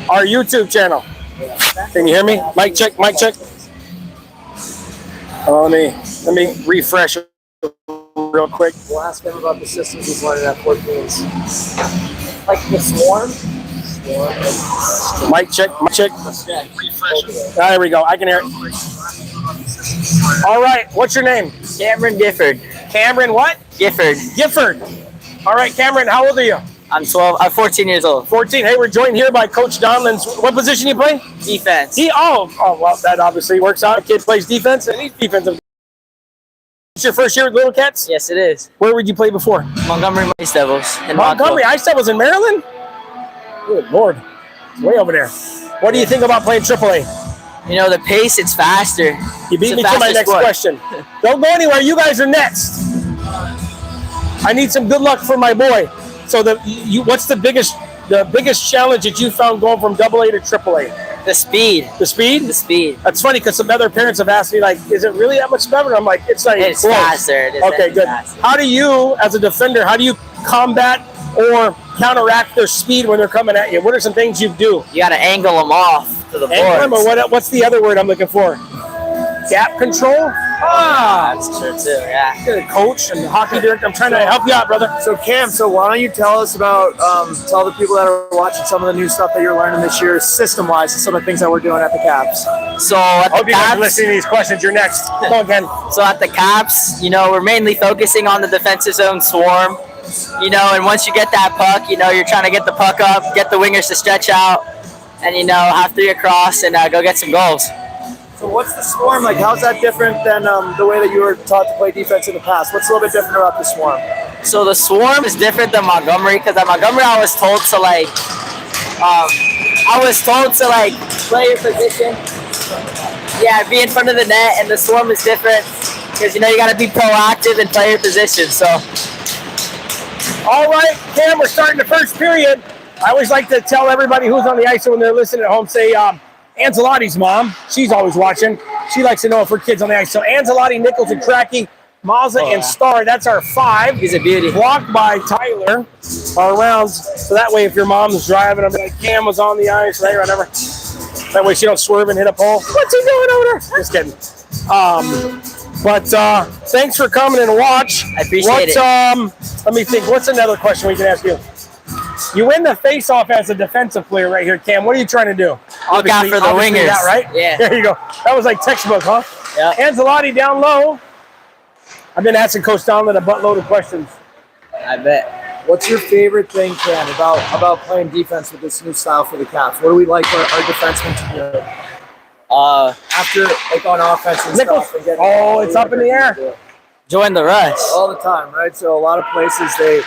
Our YouTube channel. Can you hear me? Mic check, mic check. Oh, let me refresh real quick. We'll ask him about the systems he's learning at 14s. Like the swarm? Mic check, mic check. There we go. I can hear it. All right. What's your name? Cameron Gifford. Cameron what? Gifford. Gifford. All right, Cameron, how old are you? I'm 14 years old. 14. Hey, we're joined here by Coach Donlands. What position you play? Defense. Oh, well, that obviously works out. A kid plays defense and he's defensive. It's your first year with Little Cats? Yes, it is. Where would you play before? Montgomery Ice Devils. In Montgomery Ice Devils in Maryland? Good Lord. It's way over there. What do you think about playing AAA? You know, the pace, it's faster. You beat me to my next question. Don't go anywhere. You guys are next. I need some good luck for my boy. So what's the biggest challenge that you found going from AA to AAA? The speed. The speed? The speed. That's funny because some other parents have asked me, like, is it really that much better? I'm like, it's not even It's close. faster. It is Okay, good. faster. How do you, as a defender, how do you combat or counteract their speed when they're coming at you? What are some things you do? You got to angle them off to the Angle boards. them, or what's the other word I'm looking for? Gap control? That's true, too, yeah. You're a coach and hockey director. I'm trying to help you out, brother. So Cam, why don't you tell us about, tell the people that are watching some of the new stuff that you're learning this year, system-wise, and some of the things that we're doing at the Caps. So at I hope the you guys are Caps, listening to these questions. You're next. Come on, Ken. so at the Caps, you know, we're mainly focusing on the defensive zone swarm. You know, and once you get that puck, you know, you're trying to get the puck up, get the wingers to stretch out, and, you know, have 3 across and go get some goals. So what's the swarm like? How's that different than the way that you were taught to play defense in the past? What's a little bit different about the swarm? So the swarm is different than Montgomery because at Montgomery I was told to play your position. Yeah, be in front of the net, and the swarm is different because, you know, you got to be proactive and play your position. So. All right, Cam, we're starting the first period. I always like to tell everybody who's on the ice when they're listening at home, say, Ancelotti's mom, she's always watching. She likes to know if her kid's on the ice. So Ancelotti, Nichols, and Cracky, Mazza, and Starr, that's our 5. He's a beauty. Blocked by Tyler, our rounds. So that way, if your mom's driving, I'm like, Cam was on the ice, right, whatever. That way she don't swerve and hit a pole. What's he doing over there? Just kidding. But thanks for coming and watch. I appreciate it. Let me think. What's another question we can ask you? You win the face-off as a defensive player right here, Cam. What are you trying to do? Look out for the wingers. That, right? Yeah. There you go. That was like textbook, huh? Yeah. Ancelotti down low. I've been asking Coach Donlan a buttload of questions. I bet. What's your favorite thing, Cam, about playing defense with this new style for the Caps? What do we like our defensemen to do? After, like, on offense and Nichols. stuff. And It's up in the air. Join the rush. All the time, right? So a lot of places the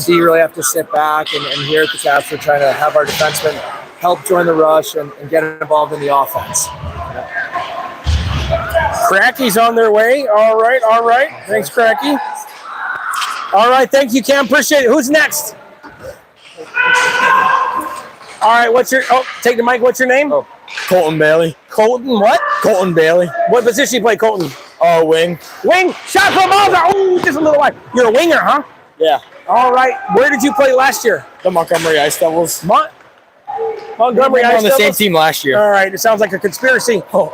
D really have to sit back, and here at the Caps we're trying to have our defensemen help join the rush and get involved in the offense. Cracky's on their way. All right. Thanks, Cracky. All right, thank you, Cam. Appreciate it. Who's next? All right, take the mic. What's your name? Oh, Colton Bailey. Colton what? Colton Bailey. What position you play, Colton? Wing. Wing. Shot from Mazza. Oh, just a little wide. You're a winger, huh? Yeah. All right. Where did you play last year? The Montgomery Ice Devils. Montgomery Ice on the Devils? same team last year. All right. It sounds like a conspiracy. What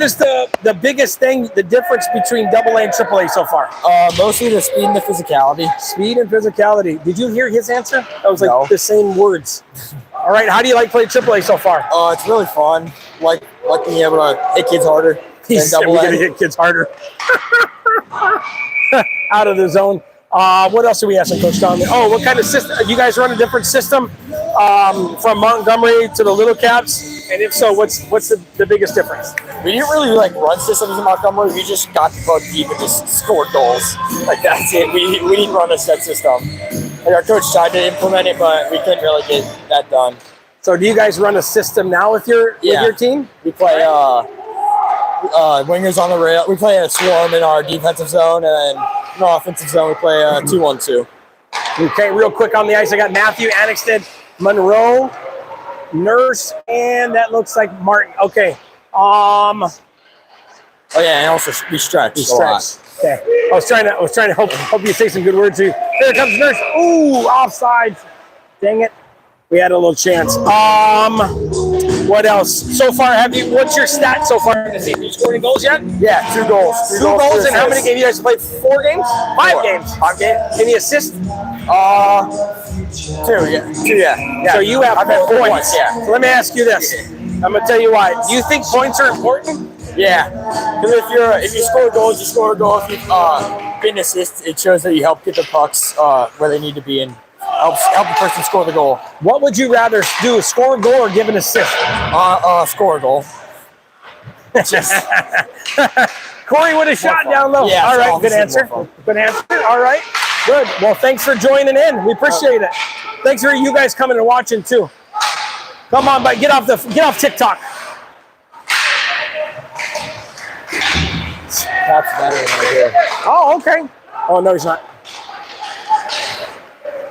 is the biggest thing, the difference between AA and AAA so far? Mostly the speed and the physicality. Speed and physicality. Did you hear his answer? That was like No. the same words. All right. How do you like playing AAA so far? It's really fun. Like being able to hit kids harder He than said we're AA. going to hit kids harder. Out of the zone. What else do we ask Coach Donlan? Oh, what kind of system? You guys run a different system from Montgomery to the Little Caps, And if so, what's the biggest difference? We didn't really like run systems in Montgomery. We just got the bug deep and just scored goals. Like that's it. We didn't run a set system. Like our coach tried to implement it, but we couldn't really get that done. So do you guys run a system now with your team? We play wingers on the rail. We play a swarm in our defensive zone, and then in our offensive zone we play 2-1-2. Okay, real quick on the ice, I got Matthew, Annexted, Monroe, Nurse, and that looks like Martin. Okay. Oh yeah, and also we stretch a lot. Okay. I was trying to hope you say some good words here. Here comes Nurse. Ooh, offside. Dang it. We had a little chance. What else? So far, what's your stat so far in the season? You scored any goals yet? Yeah, 2 goals. 2 goals, and how many games? You guys played 4 games? 5 games. 5 games. Any assists? 2, yeah. So you have 4 points. Yeah. So let me ask you this. I'm gonna tell you why. Do you think points are important? Yeah. Because if you score goals, you score a goal. If you get an assist, it shows that you help get the pucks where they need to be and help the person score the goal. What would you rather do, score a goal or give an assist? Score a goal. Corey with a shot down low. Yeah, all right, good answer. Good answer. All right, good. Well, thanks for joining in. We appreciate it. Thanks for you guys coming and watching too. Come on, but get off TikTok. That's better right here. Oh, okay. Oh no, he's not.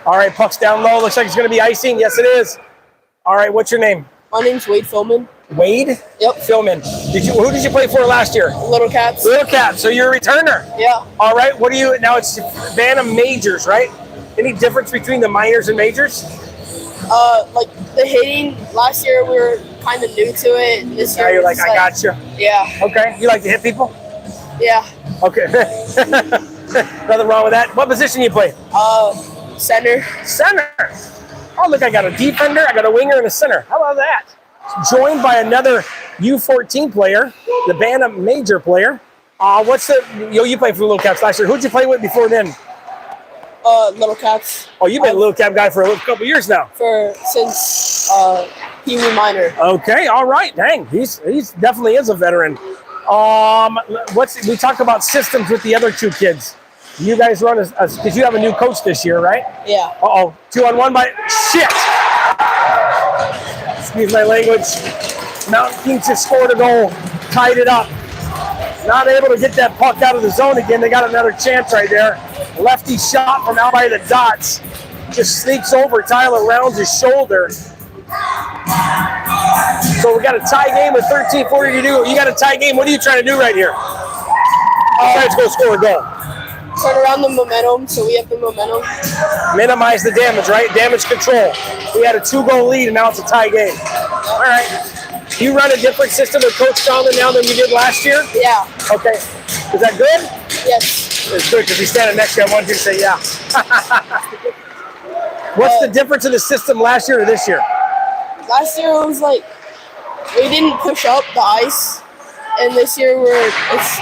All right, puck's down low. Looks like it's going to be icing. Yes, it is. All right, what's your name? My name's Wade Philman. Wade? Yep. Philman. Who did you play for last year? Little Cats. Little Cats. So you're a returner. Yeah. All right. What do you now? It's Bantam majors, right? Any difference between the minors and majors? Like the hitting, last year we were kind of new to it. This year Now you're like, I got you. Yeah. Okay. You like to hit people? Yeah. Okay. Nothing wrong with that. What position you play? Center. Center. Oh, look, I got a defender, I got a winger, and a center. How about that? Joined by another U14 player, the Bantam major player. You played for Little Caps last year. Who'd you play with before then? Little Cats. Oh, you've been a Little Cap guy for a couple years now. Since Pee Wee Minor. Okay, all right. Dang, he's definitely is a veteran. We talked about systems with the other 2 kids. You guys run because you have a new coach this year, right? Yeah. 2-on-1 by shit. Excuse my language. Mountain Kings just scored a goal, tied it up. Not able to get that puck out of the zone again. They got another chance right there. Lefty shot from out by the dots. Just sneaks over Tyler Rounds' shoulder. So we got a tie game with 13:40 to do. You got a tie game. What are you trying to do right here? Trying to go score a goal. Turn around the momentum, so we have the momentum. Minimize the damage, right? Damage control. We had a 2-goal lead, and now it's a tie game. All right. You run a different system with Coach Conlon now than you did last year? Yeah. Okay. Is that good? Yes. It's good because he's standing next to you. I want you to say yeah. What's the difference in the system last year to this year? Last year it was like we didn't push up the ice, and this year it's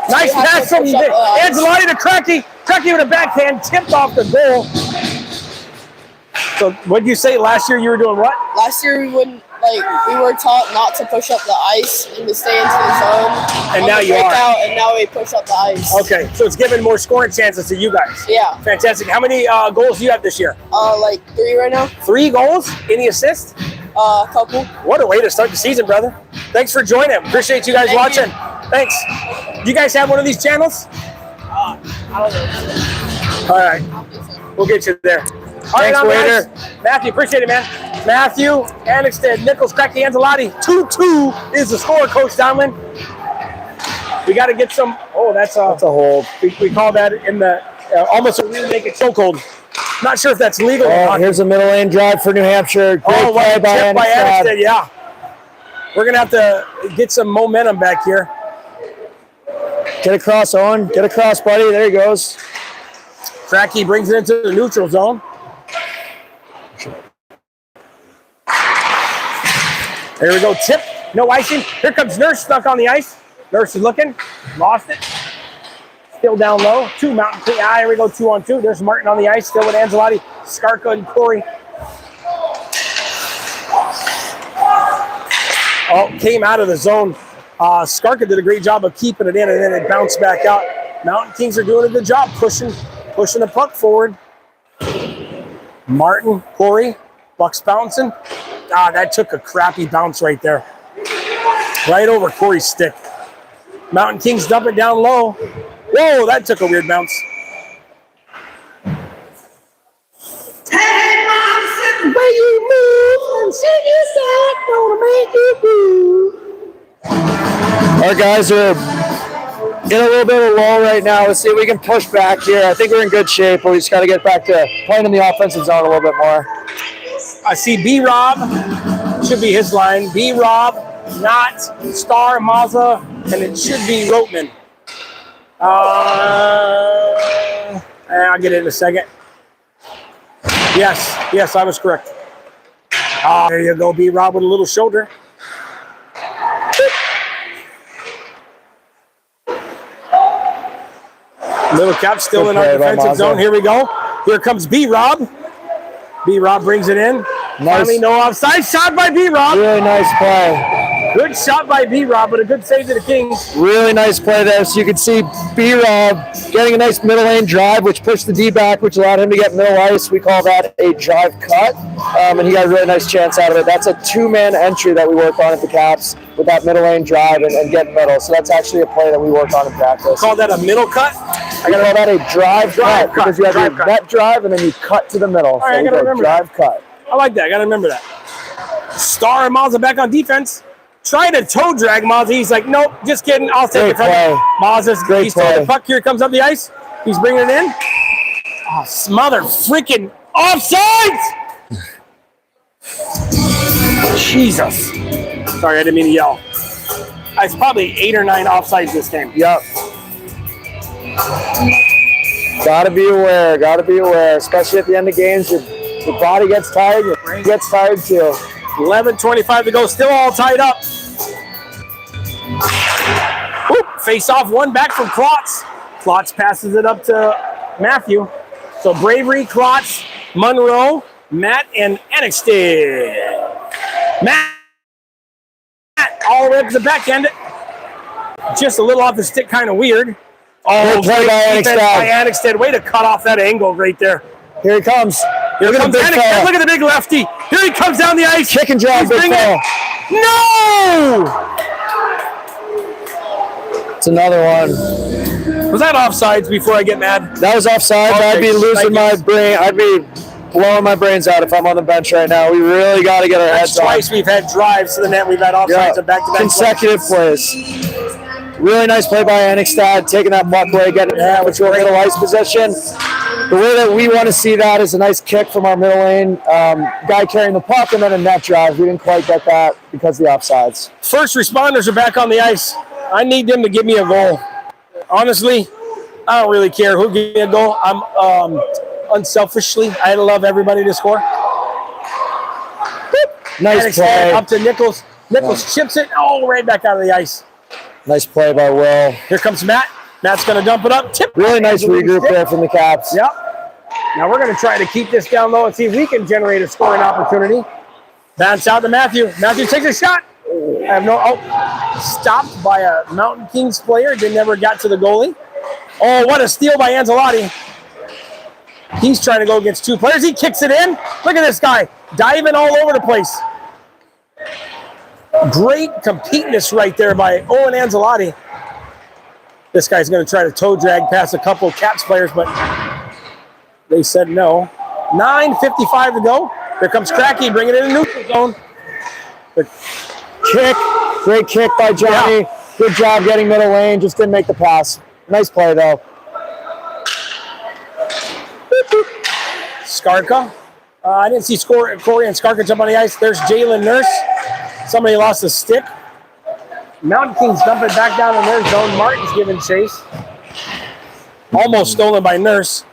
nice pass from Angelotti to Cracky. Cracky with a backhand, tipped off the goal. So what did you say last year? You were doing what? Last year we were taught not to push up the ice and to stay into the zone. And now you are. And now we push up the ice. Okay, so it's giving more scoring chances to you guys. Yeah. Fantastic. How many goals do you have this year? Like 3 right now. 3 goals? Any assists? A couple. What a way to start the season, brother. Thanks for joining. Appreciate you guys watching. Thanks. Do you guys have one of these channels? I don't know. All right. We'll get you there. Thanks, waiter. Matthew, appreciate it, man. Matthew, Annexted, Nichols, Cracky, Angelotti. 2-2 is the score, Coach Donlin. We got to get some. Oh, that's a hold. We call that in the almost a real naked chokehold. Not sure if that's legal. Here's a middle lane drive for New Hampshire. Great play by Annexted. Yeah. We're going to have to get some momentum back here. Get across, Owen. Get across, buddy. There he goes. Cracky brings it into the neutral zone. There we go. Tip. No icing. Here comes Nurse stuck on the ice. Nurse is looking. Lost it. Still down low. 2 Mountain King. Here we go. 2-on-2. There's Martin on the ice. Still with Angelotti, Skarka, and Corey. came out of the zone. Skarka did a great job of keeping it in, and then it bounced back out. Mountain Kings are doing a good job pushing the puck forward. Martin, Corey, Buck's bouncing. That took a crappy bounce right there. Right over Corey's stick. Mountain Kings dump it down low. Whoa, that took a weird bounce. Hey, mom, sit the way you move and shake your side, gonna make you groove. Our guys are in a little bit of a lull right now. Let's see if we can push back here. I think we're in good shape, but we just got to get back to playing in the offensive zone a little bit more. I see B-Rob. Should be his line. B-Rob, not Star, Mazza, and it should be Rotman. I'll get it in a second. Yes, I was correct. There you go, B-Rob with a little shoulder. Little Cap still in our defensive zone. Here we go. Here comes B-Rob. B-Rob brings it in. Finally, no offside. Shot by B-Rob. Really nice play. Good shot by B-Rob, but a good save to the Kings. Really nice play there. So you can see B-Rob getting a nice middle lane drive, which pushed the D back, which allowed him to get middle ice. We call that a drive cut. And he got a really nice chance out of it. That's a two-man entry that we work on at the Caps with that middle lane drive and get middle. So that's actually a play that we work on in practice. Call that a middle cut? I gotta call that a drive cut because you have your net drive and then you cut to the middle. All right, I gotta remember drive cut. I like that. I gotta remember that. Star and Mazza back on defense. Trying to toe drag Mazza. He's like, nope, just kidding. I'll take it from you. Mazza's great. He's throwing the puck. Here comes up the ice. He's bringing it in. Oh, smother freaking offsides! Jesus. Sorry, I didn't mean to yell. It's probably 8 or 9 offsides this game. Yep. Gotta be aware, especially at the end of games. Your body gets tired, your brain gets tired too. 11:25 to go, still all tied up. Whoop, face off, one back from Klotz. Klotz passes it up to Matthew. So Bravery, Klotz, Monroe, Matt, and Annixted. Matt all the way up to the back end. Just a little off the stick, kind of weird. Oh, great defense by Annixted. Way to cut off that angle right there. Here he comes. Look at the big lefty. Here he comes down the ice. Chicken job, big fella. No! It's another one. Was that offsides before I get mad? That was offside. Okay, I'd be losing my brain. I'd be blowing my brains out if I'm on the bench right now. We really got to get our heads on. Twice we've had drives to the net. We've had offsides and back-to-back consecutive plays. Really nice play by Annixted, taking that muck away, getting which will middle ice position. The way that we want to see that is a nice kick from our middle lane, guy carrying the puck, and then a net drive. We didn't quite get that because of the offsides. First responders are back on the ice. I need them to give me a goal. Honestly, I don't really care who gives me a goal. I'm unselfishly, I love everybody to score. Nice play. Up to Nichols. Nichols chips it right back out of the ice. Nice play by Will. Here comes Matt. Matt's going to dump it up. Really nice regroup there from the Caps. Yep. Now we're going to try to keep this down low and see if we can generate a scoring opportunity. Bounce out to Matthew. Matthew takes a shot. I have stopped by a Mountain Kings player. Never got to the goalie. Oh, what a steal by Ancelotti. He's trying to go against 2 players. He kicks it in. Look at this guy. Diving all over the place. Great completeness right there by Owen Ancelotti. This guy's going to try to toe drag past a couple of Caps players, but they said no. 9:55 to go. Here comes Cracky, bringing it in the neutral zone. The kick, great kick by Johnny. Yeah. Good job getting middle lane, just didn't make the pass. Nice play, though. Skarka. I didn't see Corey and Skarka jump on the ice. There's Jalen Nurse. Somebody lost a stick. Mountain Kings dump it back down in their zone. Martin's giving chase. Almost stolen by Nurse.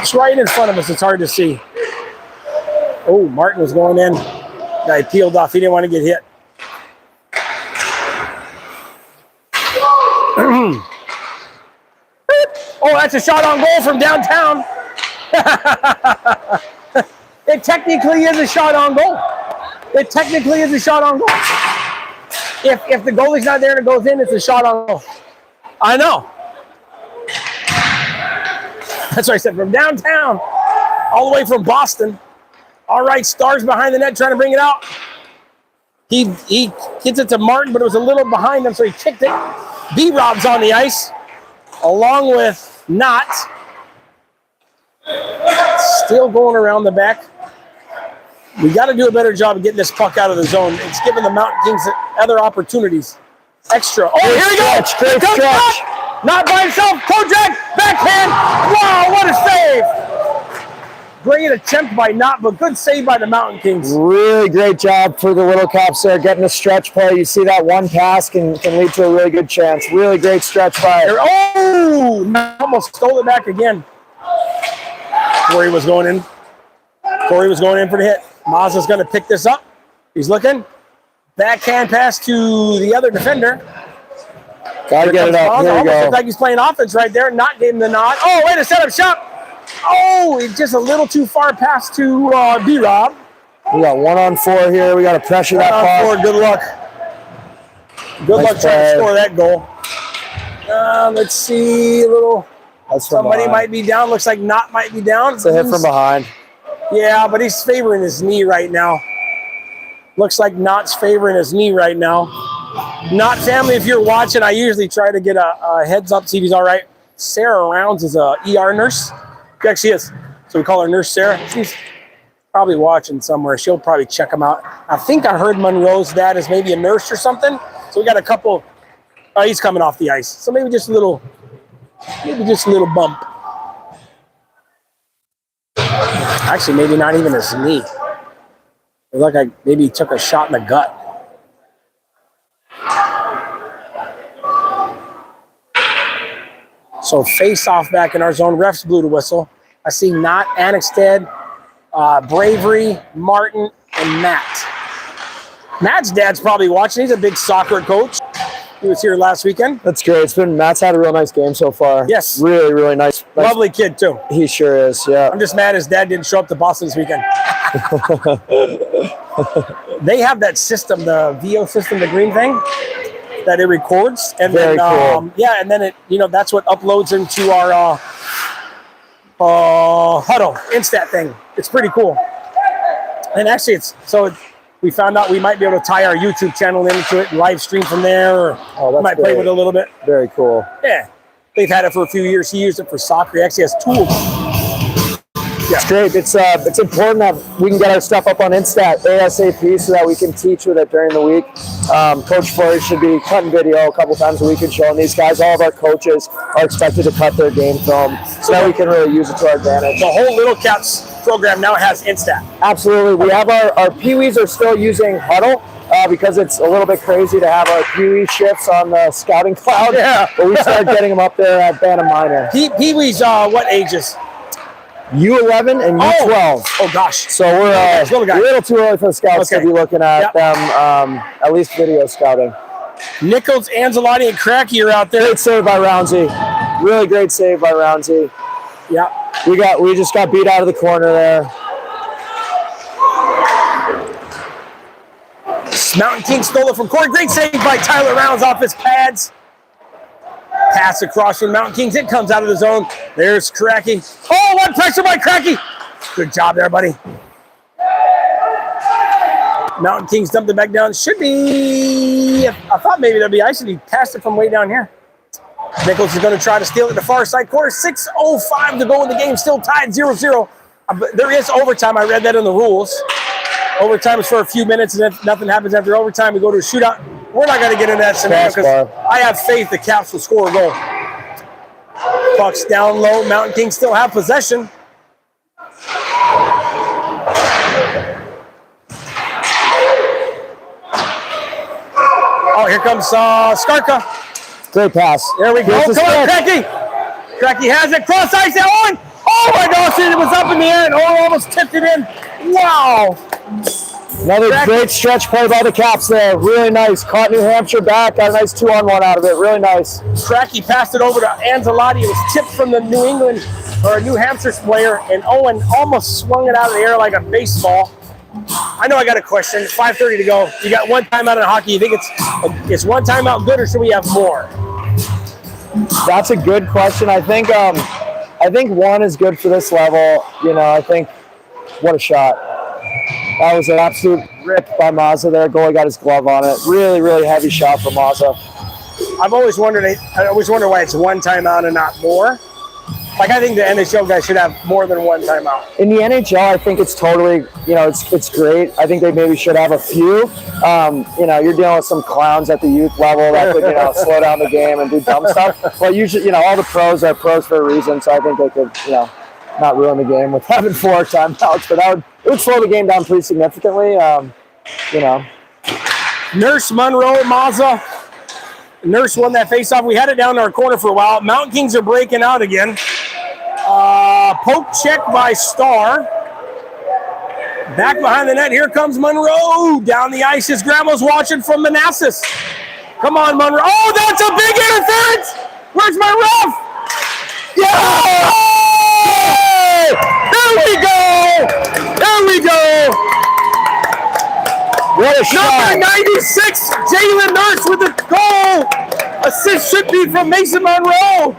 It's right in front of us. It's hard to see. Oh, Martin was going in. Guy peeled off. He didn't want to get hit. Oh, that's a shot on goal from downtown. It technically is a shot on goal. It technically is a shot on goal. If the goalie's not there and it goes in, it's a shot on goal. I know. That's what I said. From downtown, all the way from Boston. All right, Stars behind the net trying to bring it out. He gets it to Martin, but it was a little behind him, so he kicked it. B-Rob's on the ice, along with Knott. Still going around the back. We got to do a better job of getting this puck out of the zone. It's giving the Mountain Kings other opportunities. Extra. Oh, here we go. Great stretch. Not by himself. Kojak, backhand. Wow, what a save. Great attempt by Knott, but good save by the Mountain Kings. Really great job for the Little Caps there, getting a stretch play. You see that one pass can lead to a really good chance. Really great stretch by. Oh, almost stole it back again. Corey was going in. Corey was going in for the hit. Mazza's going to pick this up. He's looking. Backhand pass to the other defender. Gotta get it up. Here we go. Looks like he's playing offense right there. Not getting the nod. Oh, way to set up shot. Oh, it's just a little too far past to B-Rob. We got 1-on-4 here. We got to pressure that puck. Good luck. Good luck trying to score that goal. Let's see. Somebody might be down. Looks like Knott might be down. It's a hit from behind. Yeah, but he's favoring his knee right now. Looks like Knott's favoring his knee right now. Knott family, if you're watching, I usually try to get a heads up, see if he's all right. Sarah Rounds is a ER nurse. She actually is. So we call her Nurse Sarah. She's probably watching somewhere. She'll probably check him out. I think I heard Monroe's dad is maybe a nurse or something. So we got a couple. Oh, he's coming off the ice. So maybe just a little bump. Actually, maybe not even his knee. It looked like maybe he took a shot in the gut. So face-off back in our zone. Refs blew the whistle. I see Knott, Annexted, Bravery, Martin, and Matt. Matt's dad's probably watching. He's a big soccer coach. He was here last weekend. That's great. Matt's had a real nice game so far. Yes. Really, really nice. Lovely kid, too. He sure is, yeah. I'm just mad his dad didn't show up to Boston this weekend. They have that system, the VO system, the green thing, that it records. And Very then, cool. Yeah, and then it, that's what uploads into our huddle, Instat thing. It's pretty cool. And actually, we found out we might be able to tie our YouTube channel into it and live stream from there, or we might play with it a little bit. Very cool. Yeah. They've had it for a few years. He used it for soccer. He actually has tools. Yeah. It's great. It's important that we can get our stuff up on Instat ASAP so that we can teach with it during the week. Coach Fleury should be cutting video a couple times a week and showing these guys. All of our coaches are expected to cut their game film so that we can really use it to our advantage. The whole Little Caps program now has Instat. Absolutely. We have our Pee-wees are still using Huddle because it's a little bit crazy to have our Pee-wee shifts on the scouting cloud. Yeah. But we started getting them up there at Bantam Minor. Pee-wees, what ages? U11 and U12. Oh gosh. So we're a little too early for the scouts to be looking at them, at least video scouting. Nichols, Angelotti, and Cracky are out there. Great save by Roundsy. Really great save by Roundsy. Yeah. We just got beat out of the corner there. Mountain King stole it from Corey. Great save by Tyler Rounds off his pads. Pass across from Mountain Kings. It comes out of the zone. There's Cracky. Oh, one pressure by Cracky. Good job there, buddy. Mountain Kings dumped it back down. Should be, I thought maybe there'd be ice, and he passed it from way down here. Nichols is going to try to steal it in the far side corner. 6:05 to go in the game. Still tied 0-0. There is overtime. I read that in the rules. Overtime is for a few minutes, and if nothing happens after overtime, we go to a shootout. We're not going to get into that scenario because I have faith the Caps will score a goal. Puck's down low. Mountain Kings still have possession. Oh, here comes Skarka. Great pass. There we go. Come on, Cracky. Cracky has it. Cross ice. Owen. Oh my gosh, it was up in the air and Owen almost tipped it in. Wow. Another great stretch play by the Caps there. Really nice. Caught New Hampshire back. Got a nice 2-on-1 out of it. Really nice. Cracky passed it over to Angelotti. It was tipped from the New England or New Hampshire player, and Owen almost swung it out of the air like a baseball. I know I got a question. 5:30 to go. You got one timeout in hockey. You think it's one timeout good, or should we have more? That's a good question. I think one is good for this level. You know, I think what a shot. That was an absolute rip by Mazza there. Goalie got his glove on it. Really, really heavy shot from Mazza. I always wonder why it's one timeout and not more. Like, I think the NHL guys should have more than one timeout. In the NHL, I think it's totally, you know, it's great. I think they maybe should have a few. You know, you're dealing with some clowns at the youth level that could, you know, slow down the game and do dumb stuff. But usually, you know, all the pros are pros for a reason. So I think they could, you know, not ruin the game with having 4 timeouts. But it would slow the game down pretty significantly. You know. Nurse, Monroe, Mazza. Nurse won that faceoff. We had it down in our corner for a while. Mountain Kings are breaking out again. Poke check by Starr. Back behind the net. Here comes Monroe. Down the ice. His grandma's watching from Manassas. Come on, Monroe. Oh, that's a big interference. Where's my ref? Yeah! There we go. There we go. What a shot. Number 96, Jalen Nurse with the goal. Assist should be from Mason Monroe.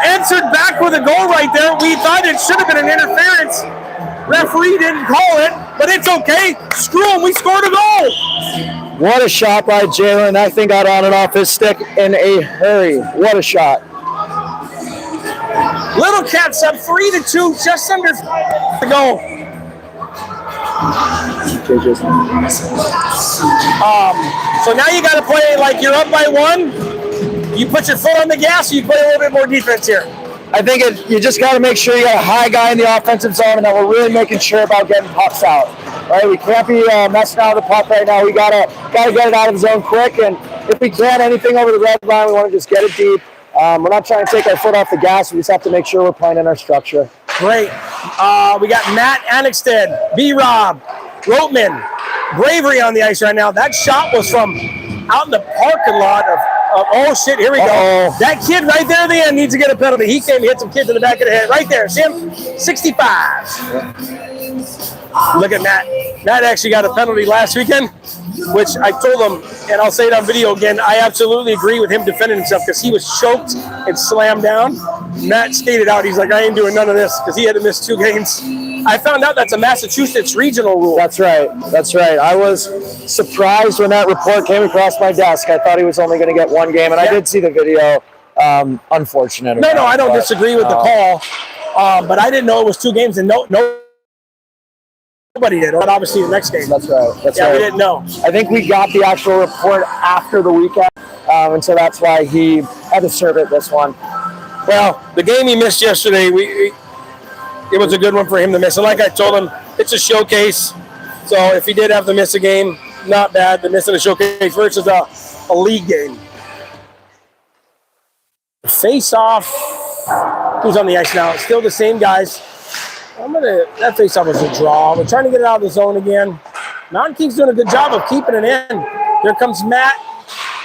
Answered back with a goal right there. We thought it should have been an interference. Referee didn't call it, but it's okay. Screw him, we scored a goal. What a shot by Jalen. That thing got on and off his stick in a hurry. What a shot. Little Cats up 3-2, just under to go. So now you got to play like you're up by 1. You put your foot on the gas, or you play a little bit more defense here. I think you just got to make sure you got a high guy in the offensive zone, and that we're really making sure about getting pucks out. Right? We can't be messing around with the puck right now. We gotta get it out of the zone quick, and if we can, anything over the red line, we want to just get it deep. We're not trying to take our foot off the gas. We just have to make sure we're playing in our structure. Great. We got Matt Annexted, B-Rob, Roteman, Bravery on the ice right now. That shot was from out in the parking lot of oh shit, here we go. That kid right there at the end needs to get a penalty. He came and hit some kids in the back of the head. Right there, see him? 65. Look at Matt. Matt actually got a penalty last weekend, which I told him, and I'll say it on video again, I absolutely agree with him defending himself because he was choked and slammed down. Matt stated out, he's like, I ain't doing none of this because he had to miss 2 games. I found out that's a Massachusetts regional rule. That's right. That's right. I was surprised when that report came across my desk. I thought he was only going to get 1 game, and I did see the video. Unfortunate. No, I don't disagree with the call, but I didn't know it was 2 games, and nobody did. But obviously the next game. That's right. That's right. We didn't know. I think we got the actual report after the weekend, and so that's why he had to serve it this one. Well, the game he missed yesterday, it was a good one for him to miss. And like I told him, it's a showcase. So if he did have to miss a game, not bad. The missing a showcase versus a league game. Face off. Who's on the ice now? Still the same guys. That face off was a draw. We're trying to get it out of the zone again. Mountain Kings doing a good job of keeping it in. Here comes Matt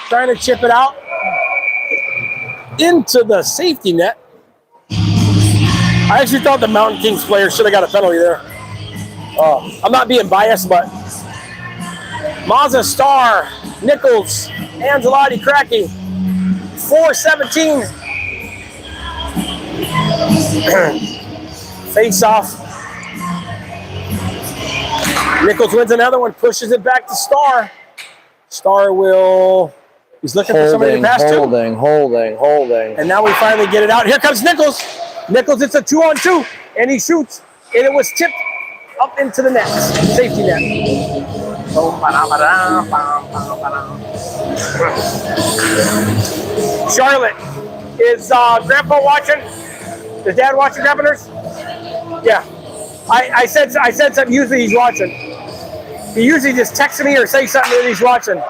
trying to chip it out into the safety net. I actually thought the Mountain Kings player should have got a penalty there. I'm not being biased, but Mazza, Starr, Nichols, Angelotti, Cracky, 4-17. Face off. Nichols wins another one, pushes it back to Starr. Starr he's looking for somebody to pass to. Holding. And now we finally get it out. Here comes Nichols. Nichols, it's a 2-on-2, and he shoots, and it was tipped up into the net, safety net. Charlotte, is Grandpa watching? Is Dad watching, Grandpa Nurse? Yeah. I said something. Usually he's watching. He usually just texts me or says something that he's watching.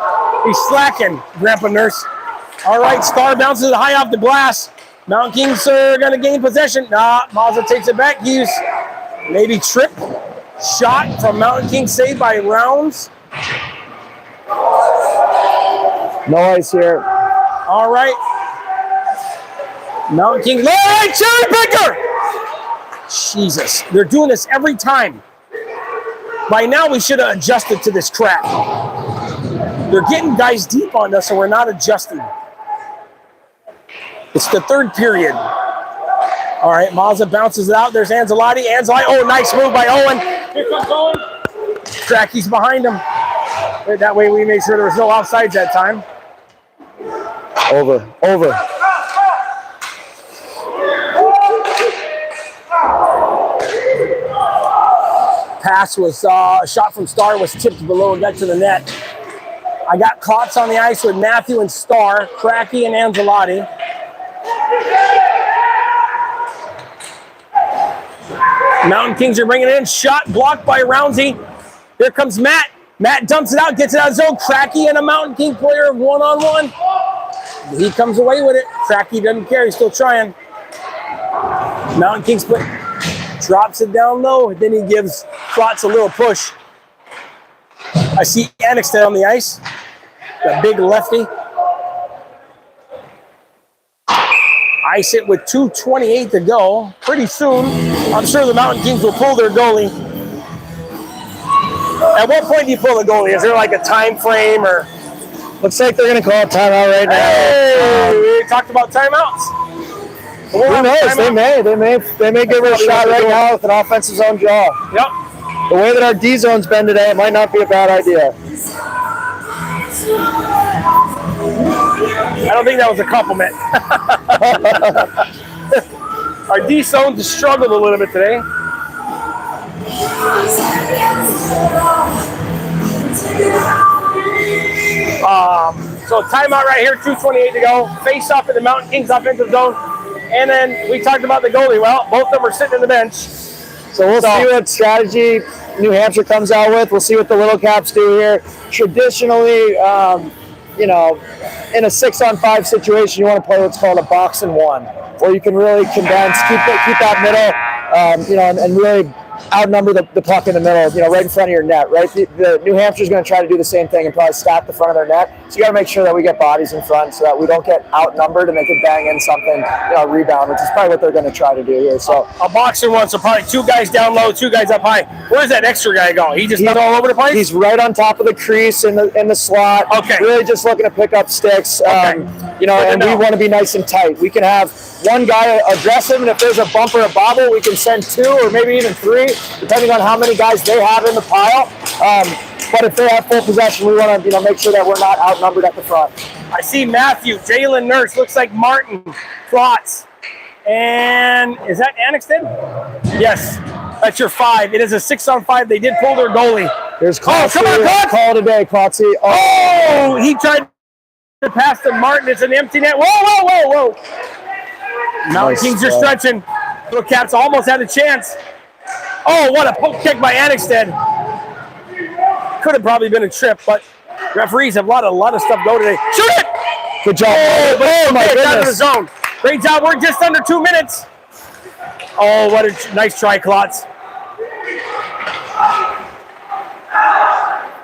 He's slacking, Grandpa Nurse. All right, Starr bounces it high off the glass. Mountain Kings are going to gain possession. Nah, Mazza takes it back. Hughes maybe trip. Shot from Mountain Kings, saved by Rounds. No ice here. All right. Mountain Kings. All right, cherry picker. Jesus, they're doing this every time. By now, we should have adjusted to this crap. They're getting guys deep on us, and we're not adjusting. It's the third period. All right, Mazza bounces it out. There's Anzalotti. Oh, nice move by Owen. Here comes Owen. Cracky's behind him. That way we made sure there was no offsides that time. Over. Pass was, a shot from Starr was tipped below and got to the net. I got Klotz on the ice with Matthew and Starr, Cracky and Anzalotti. Mountain Kings are bringing it in. Shot blocked by Roundsey. Here comes Matt. Matt dumps it out, gets it out of zone. Cracky and a Mountain King player one-on-one. He comes away with it. Cracky doesn't care. He's still trying. Mountain Kings drops it down low. And then he gives Klotz a little push. I see Annixted on the ice. That big lefty. Ice it with 2:28 to go. Pretty soon, I'm sure the Mountain Kings will pull their goalie. At what point do you pull the goalie? Is there like a time frame or? Looks like they're going to call a timeout right now. Hey, we talked about timeouts. Who knows? They may give her a shot right now with an offensive zone draw. Yep. The way that our D zone's been today, it might not be a bad idea. I don't think that was a compliment. Our D zone just struggled a little bit today. So timeout right here, 2:28 to go. Face off in the Mountain Kings offensive zone. And then we talked about the goalie. Well, both of them are sitting in the bench. So we'll see what strategy New Hampshire comes out with. We'll see what the Little Caps do here. Traditionally, in a 6-on-5 situation, you want to play what's called a box and one, where you can really condense, keep that middle, and really outnumber the puck in the middle, right in front of your net, right? The New Hampshire's going to try to do the same thing and probably stack the front of their net. So you got to make sure that we get bodies in front so that we don't get outnumbered and they can bang in something, rebound, which is probably what they're going to try to do here. So a box and one, so probably 2 guys down low, 2 guys up high. Where's that extra guy going? He's all over the place? He's right on top of the crease in the slot. Okay. Really just looking to pick up sticks. Okay. And we want to be nice and tight. We can have one guy address him, and if there's a bump or a bobble, we can send 2 or maybe even 3, depending on how many guys they have in the pile. But if they have full possession, we want to make sure that we're not outnumbered at the front. I see Matthew, Jalen Nurse, looks like Martin, Klotz, and is that Annixted? Yes, that's your 5. It is a 6-on-5. They did pull their goalie. There's Klotz. Come on, Klotz! Call today, Klotzy. Oh, he tried to pass to Martin. It's an empty net. Whoa. Mountain Kings are stretching. Little Caps almost had a chance. Oh, what a poke kick by Annixted. Could have probably been a trip, but referees have let a lot of stuff go today. Shoot it! Good job. Oh my goodness. Down to the zone. Great job. We're just under 2 minutes. Oh, what a nice try, Klotz.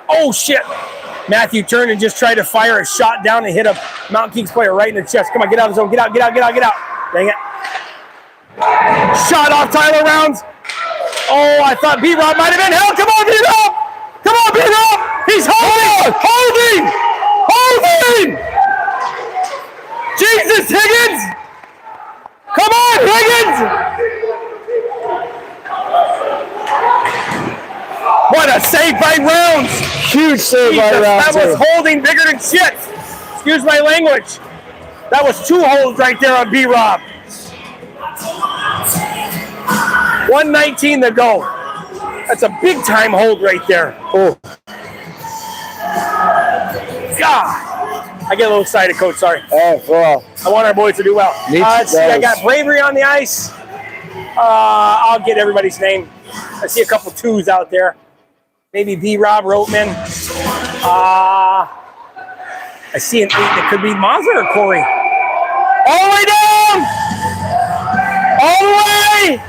Oh, shit. Matthew turned and just tried to fire a shot down and hit a Mountain Kings player right in the chest. Come on, get out of the zone. Get out. Dang it. Shot off Tyler Rounds. Oh, I thought B-Rob might have been held. Come on, B-Rob. He's holding. Jesus, Higgins. Come on, Higgins. What a save by Rounds. Huge save by Rounds. That was holding bigger than shit. Excuse my language. That was 2 holds right there on B-Rob. 1:19 to go. That's a big time hold right there. Oh. God. I get a little excited, Coach. Sorry. Oh, well. I want our boys to do well. Let's see. I got Bravery on the ice. I'll get everybody's name. I see a couple 2s out there. Maybe B-Rob, Roteman. I see an 8 that could be Mazza or Corey. All the way down! All the way!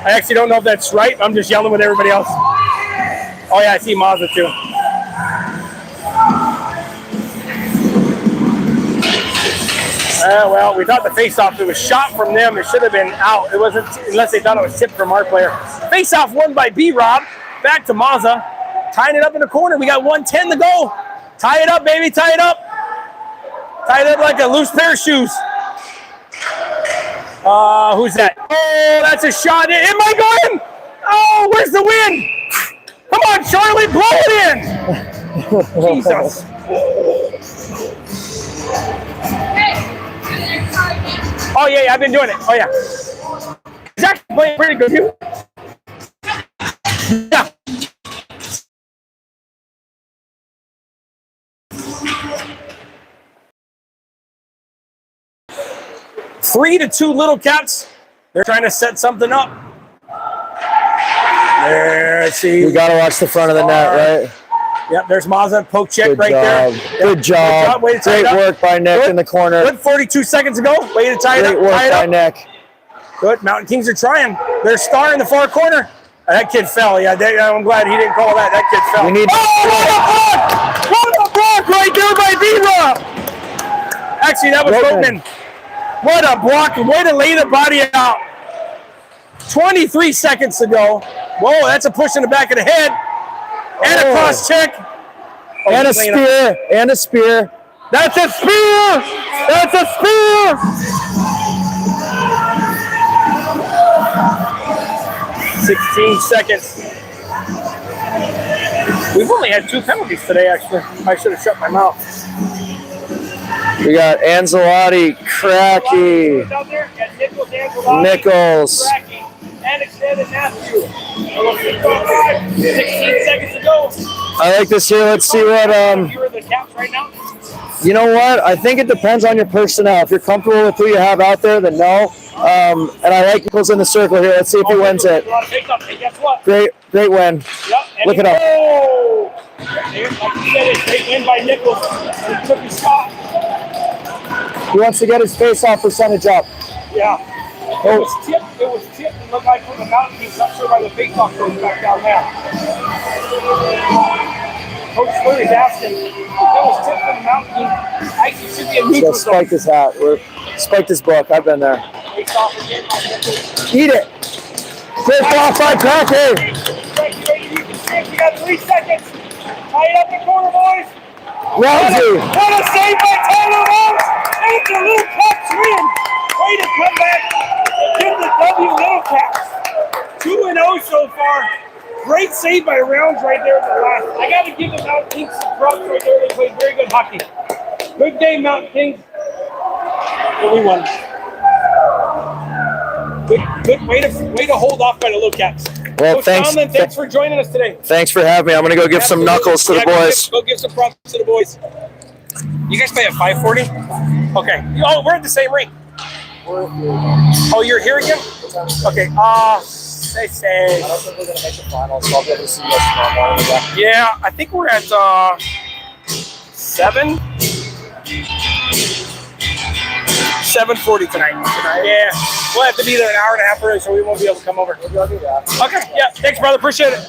I actually don't know if that's right. I'm just yelling with everybody else. Oh, yeah, I see Mazza too. Well, we thought the face-off, it was shot from them. It should have been out. It wasn't, unless they thought it was tipped from our player. Face-off won by B-Rob. Back to Mazza. tying it up in the corner. We got 1:10 to go. Tie it up, baby. Tie it up. Tie it up like a loose pair of shoes. Who's that? Oh, that's a shot. It might go in. Oh, where's the wind? Come on, Charlie, blow it in. Jesus. Oh, yeah, I've been doing it. Oh, yeah. He's actually playing pretty good. Yeah. Three to two Little Cats. They're trying to set something up. There, see. You got to watch the front of the net, right? Yep, there's Mazza, poke check right there. Yep. Good job. Way to tie Great it up. work by Nick in the corner. Good 42 seconds ago. Way to tie it up. Great work by Nick. Good. Mountain Kings are trying. Their star in the far corner. That kid fell. Yeah, I'm glad he didn't call that. That kid fell. We need what a block right there by D-Rob. Actually, that was Roman. What a block. Way to lay the body out. 23 seconds to go. Whoa, that's a push in the back of the head. And a cross check. Oh, and a spear. And a spear. That's a spear. That's a spear. 16 seconds. We've only had 2 penalties today, actually. I should have shut my mouth. We got Ancelotti, Cracky, Nichols. And extended Matthew. 16 seconds to go. I like this here. Let's see what you know what? I think it depends on your personnel. If you're comfortable with who you have out there, then no. And I like Nichols in the circle here. Let's see if he wins it. Great win. Look it up. Like you said, it's a great win by Nichols. And he took his shot. He wants to get his face-off percentage up. Yeah. It was tipped. It was tipped and looked like from the Mountain Kings. Not sure why the face-off goes back down there. Coach Flurry's asking if it was tipped from the Mountain Kings. Actually, it should be a neutral. So spiked his hat. Spiked his book. I've been there. Face-off again by Nichols. Eat it. Face-off by Cracky. You got 3 seconds. Tie it up in the corner, boys. Round 2. What a save by Tyler Rose. And the Little Cats win. Way to come back and give the W Little Cats. 2-0 so far. Great save by Rounds right there at the last. I got to give the Mountain Kings some props right there. They played very good hockey. Good game, Mountain Kings. But we won. Good way to hold off by the Little Cats. Well, Coach Tomlin, thanks for joining us today. Thanks for having me. I'm going to go give some knuckles to the boys. Go give some props to the boys. You guys play at 5:40? Okay. Oh, we're at the same rink. Oh, you're here again? Okay. Stay safe. I don't think we're going to make the finals, so I'll be able to see you guys tomorrow morning. Yeah, I think we're at 7:40 tonight. Yeah. We'll have to be there an hour and a half early, so we won't be able to come over. Maybe I'll do that. Okay. Yeah. Thanks, brother. Appreciate it.